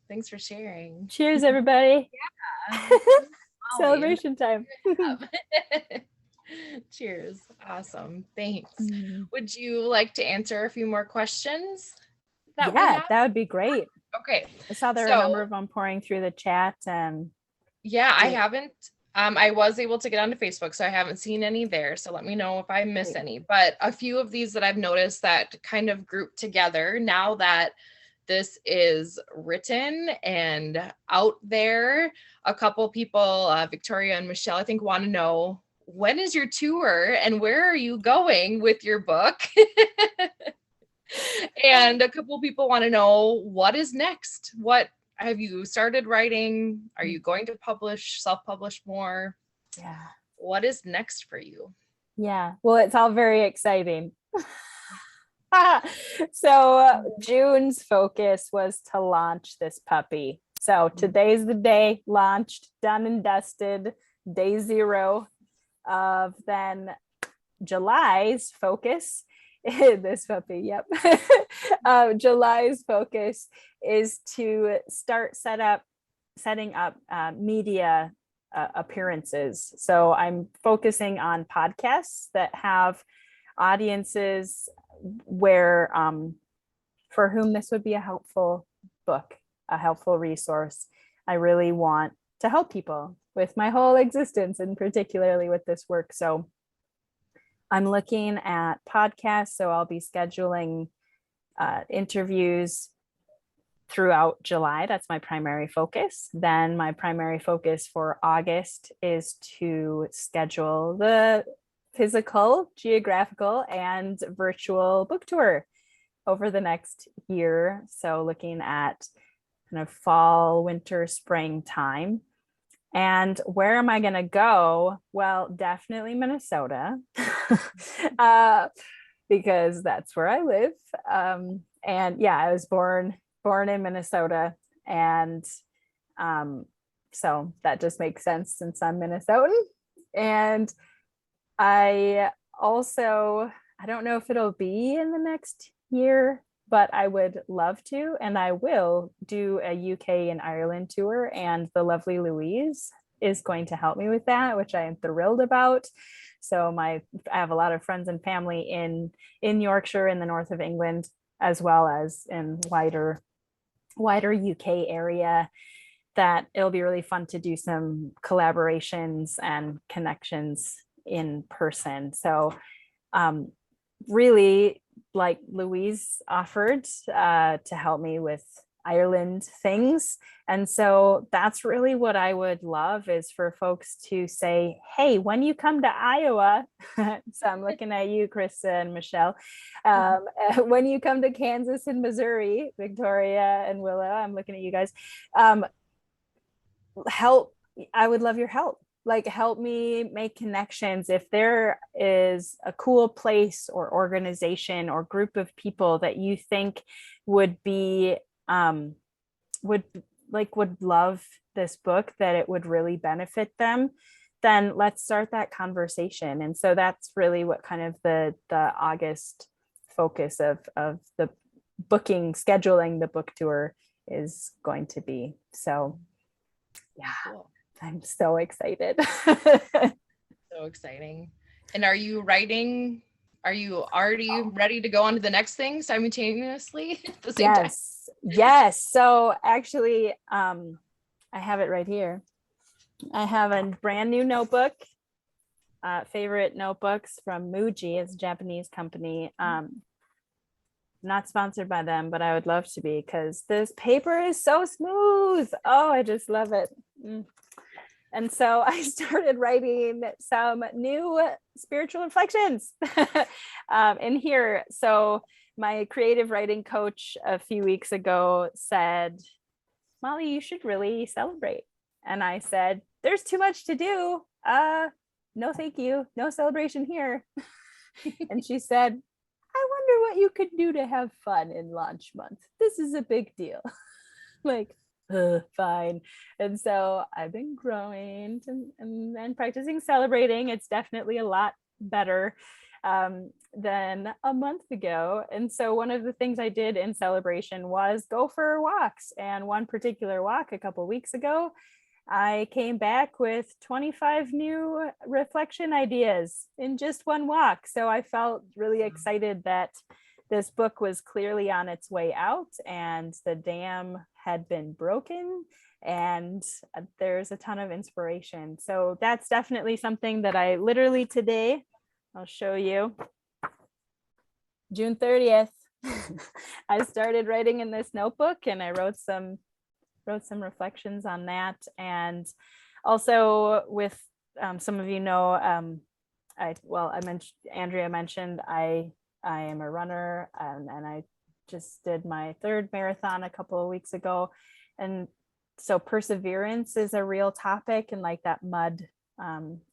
Speaker 2: Thanks for sharing.
Speaker 1: Cheers, everybody.
Speaker 2: Yeah.
Speaker 1: Celebration time.
Speaker 2: Cheers. Awesome. Thanks. Would you like to answer a few more questions that we have?
Speaker 1: That would be great.
Speaker 2: Okay.
Speaker 1: I saw there were a number of them pouring through the chat.
Speaker 2: Yeah, I haven't. I was able to get onto Facebook, so I haven't seen any there. So let me know if I miss any. But a few of these that I've noticed that kind of group together now that this is written and out there. A couple people, Victoria and Michelle, I think, want to know, when is your tour and where are you going with your book? And a couple people want to know, what is next? What have you started writing? Are you going to publish, self-publish more?
Speaker 1: Yeah.
Speaker 2: What is next for you?
Speaker 1: Yeah. Well, it's all very exciting. So June's focus was to launch this puppy. So today's the day, launched, done and dusted, day 0 of then July's focus. This puppy, yep. July's focus is to start setting up media appearances. So I'm focusing on podcasts that have audiences where for whom this would be a helpful book, a helpful resource. I really want to help people with my whole existence, and particularly with this work. So I'm looking at podcasts. So I'll be scheduling interviews throughout July. That's my primary focus. Then my primary focus for August is to schedule the physical, geographical, and virtual book tour over the next year. So looking at kind of fall, winter, spring time. And where am I going to go? Well, definitely Minnesota, because that's where I live. And yeah, I was born in Minnesota, and so that just makes sense since I'm Minnesotan. And I also, I don't know if it'll be in the next year, but I would love to, and I will do a UK and Ireland tour, and the lovely Louise is going to help me with that, which I am thrilled about. So I have a lot of friends and family in Yorkshire, in the north of England, as well as in wider UK area, that it'll be really fun to do some collaborations and connections in person. So really, like, Louise offered to help me with Ireland things. And so that's really what I would love, is for folks to say, hey, when you come to Iowa, so I'm looking at you, Krista and Michelle, when you come to Kansas and Missouri, Victoria and Willow, I'm looking at you guys, help. I would love your help. Like, help me make connections. If there is a cool place or organization or group of people that you think would be would love this book, that it would really benefit them, then let's start that conversation. And so that's really what kind of the August focus of the scheduling the book tour is going to be. So yeah, cool. I'm so excited.
Speaker 2: So exciting. And are you writing? Are you already ready to go on to the next thing simultaneously at the same time?
Speaker 1: Yes. So actually, I have it right here. I have a brand new notebook, favorite notebooks from Muji. It's a Japanese company. Not sponsored by them, but I would love to be, because this paper is so smooth. Oh, I just love it. And so I started writing some new spiritual reflections in here. So my creative writing coach a few weeks ago said, Molly, you should really celebrate. And I said, there's too much to do. No, thank you. No celebration here. And she said, I wonder what you could do to have fun in launch month. This is a big deal. Like, fine. And so I've been growing and practicing celebrating. It's definitely a lot better than a month ago. And so one of the things I did in celebration was go for walks. And one particular walk a couple of weeks ago, I came back with 25 new reflection ideas in just one walk. So I felt really excited that this book was clearly on its way out, and the dam had been broken, and there's a ton of inspiration. So that's definitely something that I literally today, I'll show you, June 30th, I started writing in this notebook, and I wrote some reflections on that. And also, with some of you know, I mentioned, Andrea mentioned, I am a runner, and I just did my 3rd marathon a couple of weeks ago. And so perseverance is a real topic, and like that mud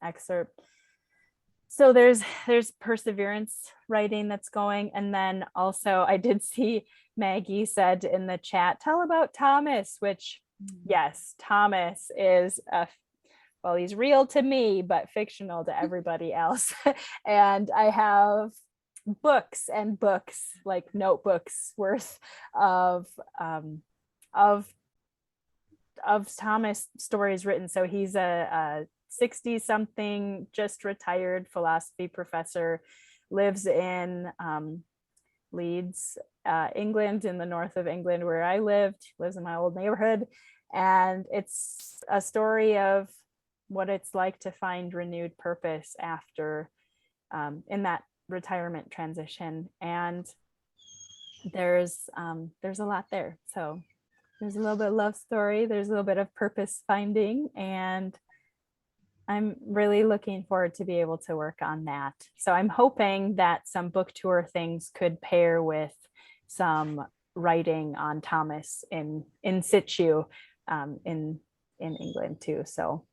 Speaker 1: excerpt. So there's perseverance writing that's going. And then also I did see Maggie said in the chat, tell about Thomas, which yes, Thomas is well, he's real to me, but fictional to everybody else. And I have books and books, like notebooks worth of Thomas stories written. So he's a 60 something, just retired philosophy professor, lives in Leeds, England, in the north of England where I lived, lives in my old neighborhood. And it's a story of what it's like to find renewed purpose after in that retirement transition. And there's a lot there. So There's a little bit of love story. There's a little bit of purpose finding, and I'm really looking forward to be able to work on that. So I'm hoping that some book tour things could pair with some writing on Thomas in situ in England too. So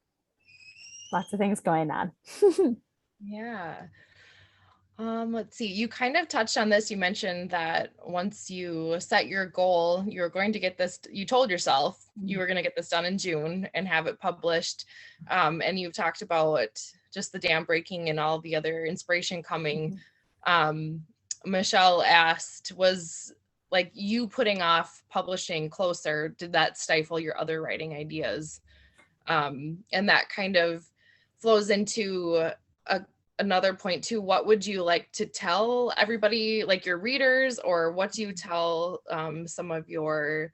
Speaker 1: lots of things going on.
Speaker 2: Yeah. Let's see. You kind of touched on this. You mentioned that once you set your goal, you were going to get this, you told yourself you were going to get this done in June and have it published. And you've talked about just the dam breaking and all the other inspiration coming. Michelle asked, was like you putting off publishing closer, did that stifle your other writing ideas? And that kind of flows into another point too. What would you like to tell everybody, like your readers, or what do you tell some of your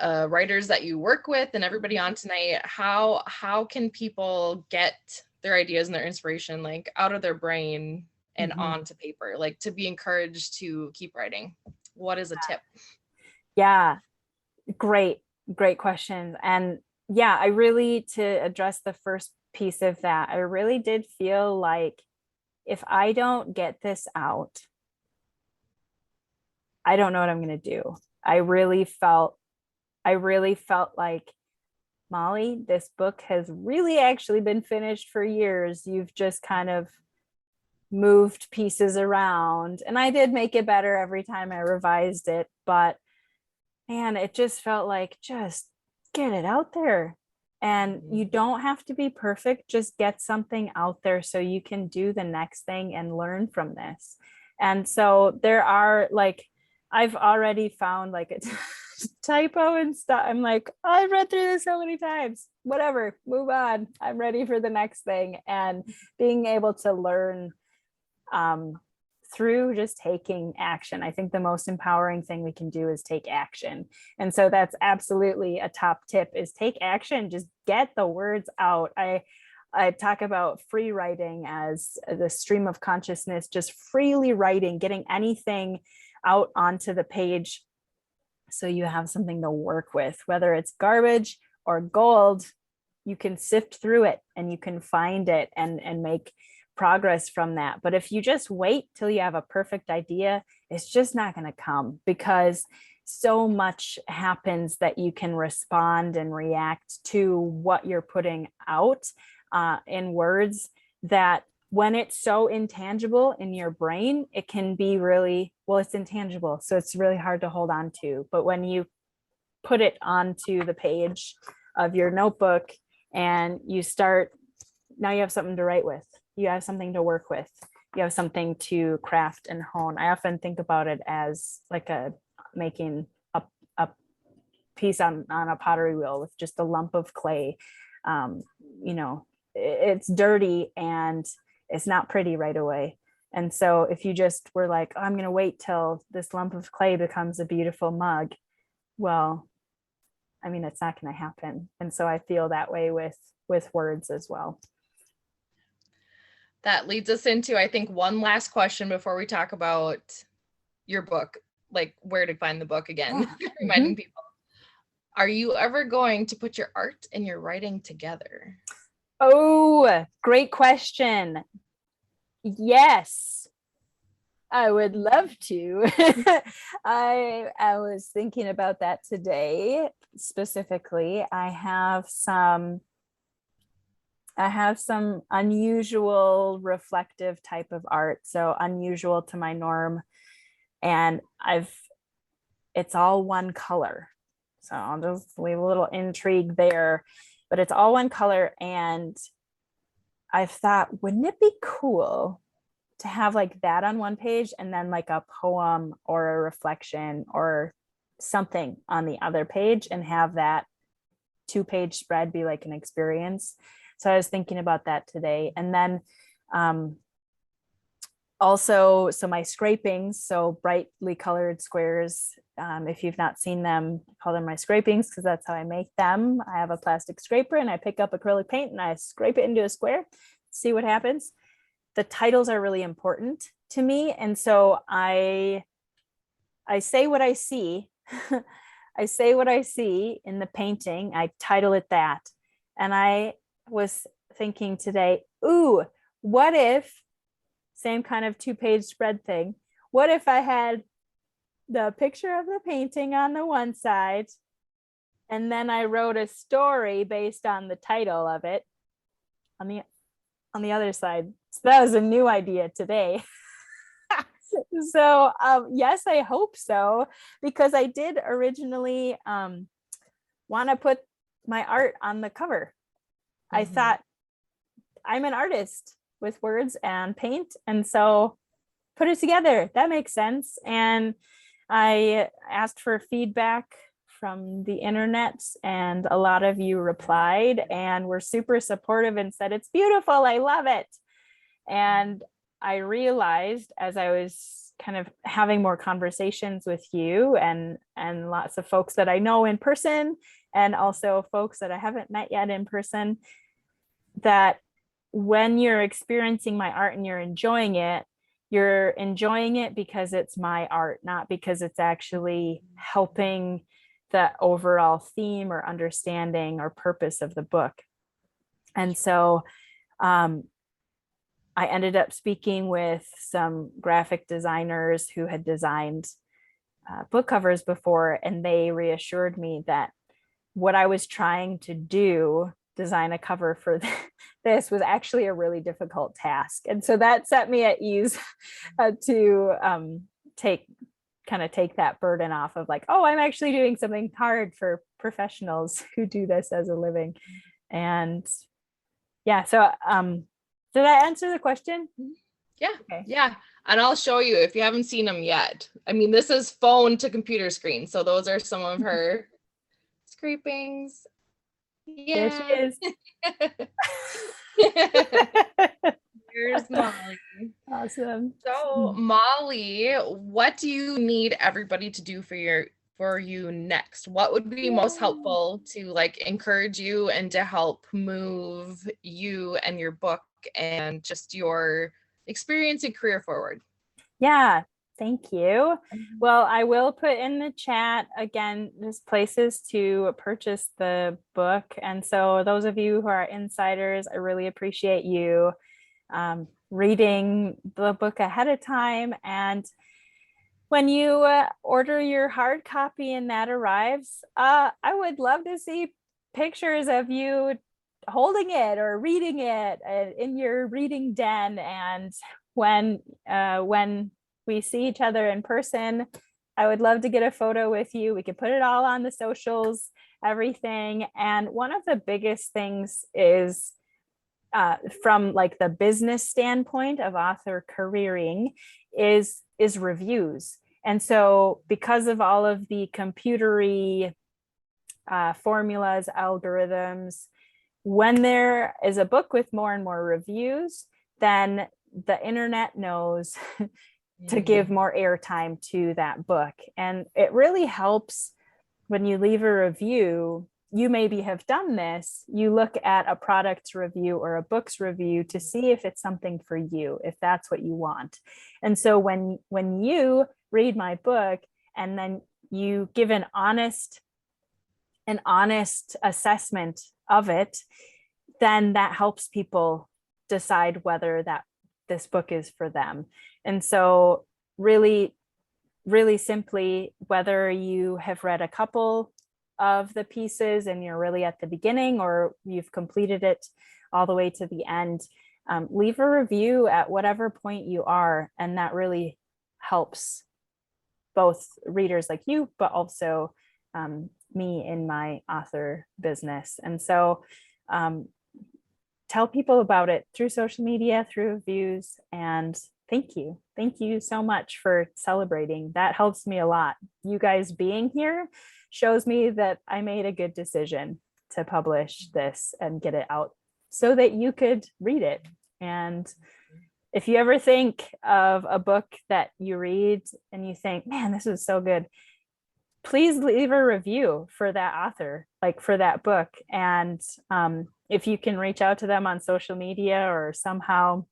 Speaker 2: writers that you work with and everybody on tonight? How can people get their ideas and their inspiration like out of their brain and onto paper, like to be encouraged to keep writing? What is a tip?
Speaker 1: Yeah, great questions. And yeah, I really, to address the first piece of that, I really did feel like if I don't get this out, I don't know what I'm going to do. I really felt like, Molly, this book has really actually been finished for years. You've just kind of moved pieces around, and I did make it better every time I revised it, but man, it just felt like, just get it out there. And you don't have to be perfect, just get something out there so you can do the next thing and learn from this. And so there are, like, I've already found like a typo and stuff. I'm like, oh, I've read through this so many times, whatever, move on, I'm ready for the next thing. And being able to learn through just taking action. I think the most empowering thing we can do is take action. And so that's absolutely a top tip, is take action, just get the words out. I talk about free writing as the stream of consciousness, just freely writing, getting anything out onto the page so you have something to work with, whether it's garbage or gold. You can sift through it and you can find it and make progress from that. But if you just wait till you have a perfect idea, it's just not going to come, because so much happens that you can respond and react to what you're putting out in words, that when it's so intangible in your brain, it can be really, well, it's intangible, so it's really hard to hold on to. But when you put it onto the page of your notebook and you start, now you have something to write with, you have something to work with, you have something to craft and hone. I often think about it as like making a piece on a pottery wheel with just a lump of clay. It's dirty and it's not pretty right away. And so if you just were like, oh, I'm going to wait till this lump of clay becomes a beautiful mug, well, I mean, it's not going to happen. And so I feel that way with words as well.
Speaker 2: That leads us into, I think, one last question before we talk about your book, like where to find the book again. Reminding people, are you ever going to put your art and your writing together?
Speaker 1: Oh, great question. Yes, I would love to. I was thinking about that today. Specifically, I have some unusual reflective type of art, so unusual to my norm, and it's all one color. So I'll just leave a little intrigue there, but it's all one color. And I've thought, wouldn't it be cool to have like that on one page and then like a poem or a reflection or something on the other page, and have that 2-page spread be like an experience. So I was thinking about that today. And then also, so my scrapings, so brightly colored squares, if you've not seen them, I call them my scrapings because that's how I make them. I have a plastic scraper and I pick up acrylic paint and I scrape it into a square, see what happens. The titles are really important to me. And so I say what I see. I say what I see in the painting. I title it that. And I was thinking today, ooh, what if, same kind of 2-page spread thing, what if I had the picture of the painting on the one side, and then I wrote a story based on the title of it on the other side. So that was a new idea today. So yes, I hope so, because I did originally want to put my art on the cover. I thought, I'm an artist with words and paint, and so put it together. That makes sense. And I asked for feedback from the internet, and a lot of you replied and were super supportive and said, it's beautiful, I love it. And I realized, as I was kind of having more conversations with you and lots of folks that I know in person, and also folks that I haven't met yet in person, that when you're experiencing my art and you're enjoying it because it's my art, not because it's actually helping the overall theme or understanding or purpose of the book. And so I ended up speaking with some graphic designers who had designed book covers before, and they reassured me that what I was trying to do, design a cover for this, was actually a really difficult task. And so that set me at ease to take that burden off of like, oh, I'm actually doing something hard for professionals who do this as a living. And yeah, so did I answer the question?
Speaker 2: Yeah.
Speaker 1: Okay.
Speaker 2: Yeah. And I'll show you if you haven't seen them yet. I mean, this is phone to computer screen. So those are some of her scrapings. Yeah.
Speaker 1: There she is.
Speaker 2: Here's Molly.
Speaker 1: Awesome.
Speaker 2: So Molly, what do you need everybody to do for you next? What would be most helpful to like encourage you and to help move you and your book and just your experience and career forward?
Speaker 1: Yeah, thank you. Well, I will put in the chat again, just places to purchase the book. And so those of you who are insiders, I really appreciate you reading the book ahead of time. And when you order your hard copy and that arrives, I would love to see pictures of you holding it or reading it in your reading den. And when we see each other in person, I would love to get a photo with you. We could put it all on the socials, everything. And one of the biggest things is from like the business standpoint of author careering is reviews. And so because of all of the computery formulas, algorithms, when there is a book with more and more reviews, then the internet knows to give more airtime to that book. And it really helps when you leave a review. You maybe have done this. You look at a product's review or a book's review to see if it's something for you, if that's what you want. And so when you read my book and then you give an honest assessment of it, then that helps people decide whether that this book is for them. And so really, really simply, whether you have read a couple of the pieces and you're really at the beginning, or you've completed it all the way to the end, leave a review at whatever point you are. And that really helps both readers like you, but also me in my author business. And so tell people about it through social media, through reviews, and thank you. Thank you so much for celebrating. That helps me a lot. You guys being here shows me that I made a good decision to publish this and get it out so that you could read it. And if you ever think of a book that you read and you think, man, this is so good, please leave a review for that author, like for that book. And if you can reach out to them on social media or somehow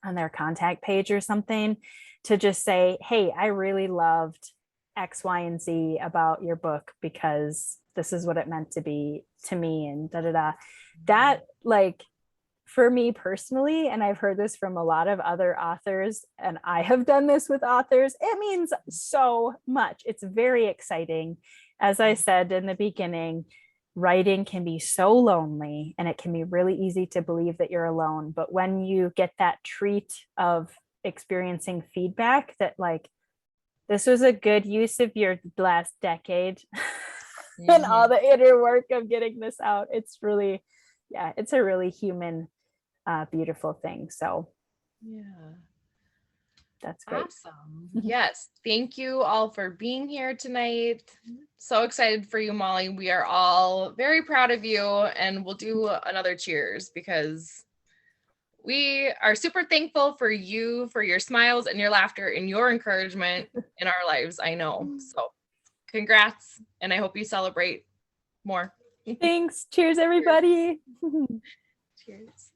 Speaker 1: on their contact page or something, to just say, hey, I really loved X, Y, and Z about your book because this is what it meant to be to me, and da da da. That, like, for me personally, and I've heard this from a lot of other authors, and I have done this with authors, it means so much. It's very exciting. As I said in the beginning, writing can be so lonely, and it can be really easy to believe that you're alone. But when you get that treat of experiencing feedback that, like, this was a good use of your last decade and all the inner work of getting this out, it's really, yeah, it's a really human, beautiful thing. So
Speaker 2: Yeah.
Speaker 1: that's great.
Speaker 2: Awesome. Yes. Thank you all for being here tonight. So excited for you, Molly. We are all very proud of you, and we'll do another cheers because we are super thankful for you, for your smiles and your laughter and your encouragement in our lives. I know. So congrats. And I hope you celebrate more.
Speaker 1: Thanks. Cheers, everybody.
Speaker 2: Cheers.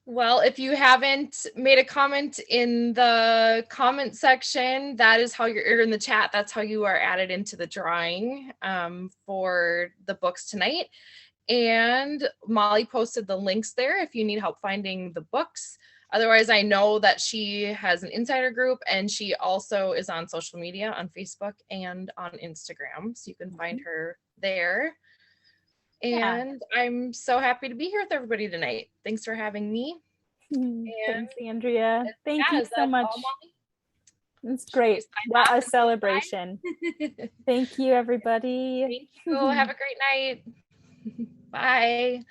Speaker 2: Well, if you haven't made a comment in the comment section, that is how you're in the chat. That's how you are added into the drawing for the books tonight. And Molly posted the links there if you need help finding the books. Otherwise, I know that she has an insider group, and she also is on social media on Facebook and on Instagram. So you can find her there. And I'm so happy to be here with everybody tonight. Thanks for having me.
Speaker 1: Thanks, Andrea. Thank you so much. It's great. What a celebration. Thank you, everybody.
Speaker 2: Thank you. Have a great night. Bye.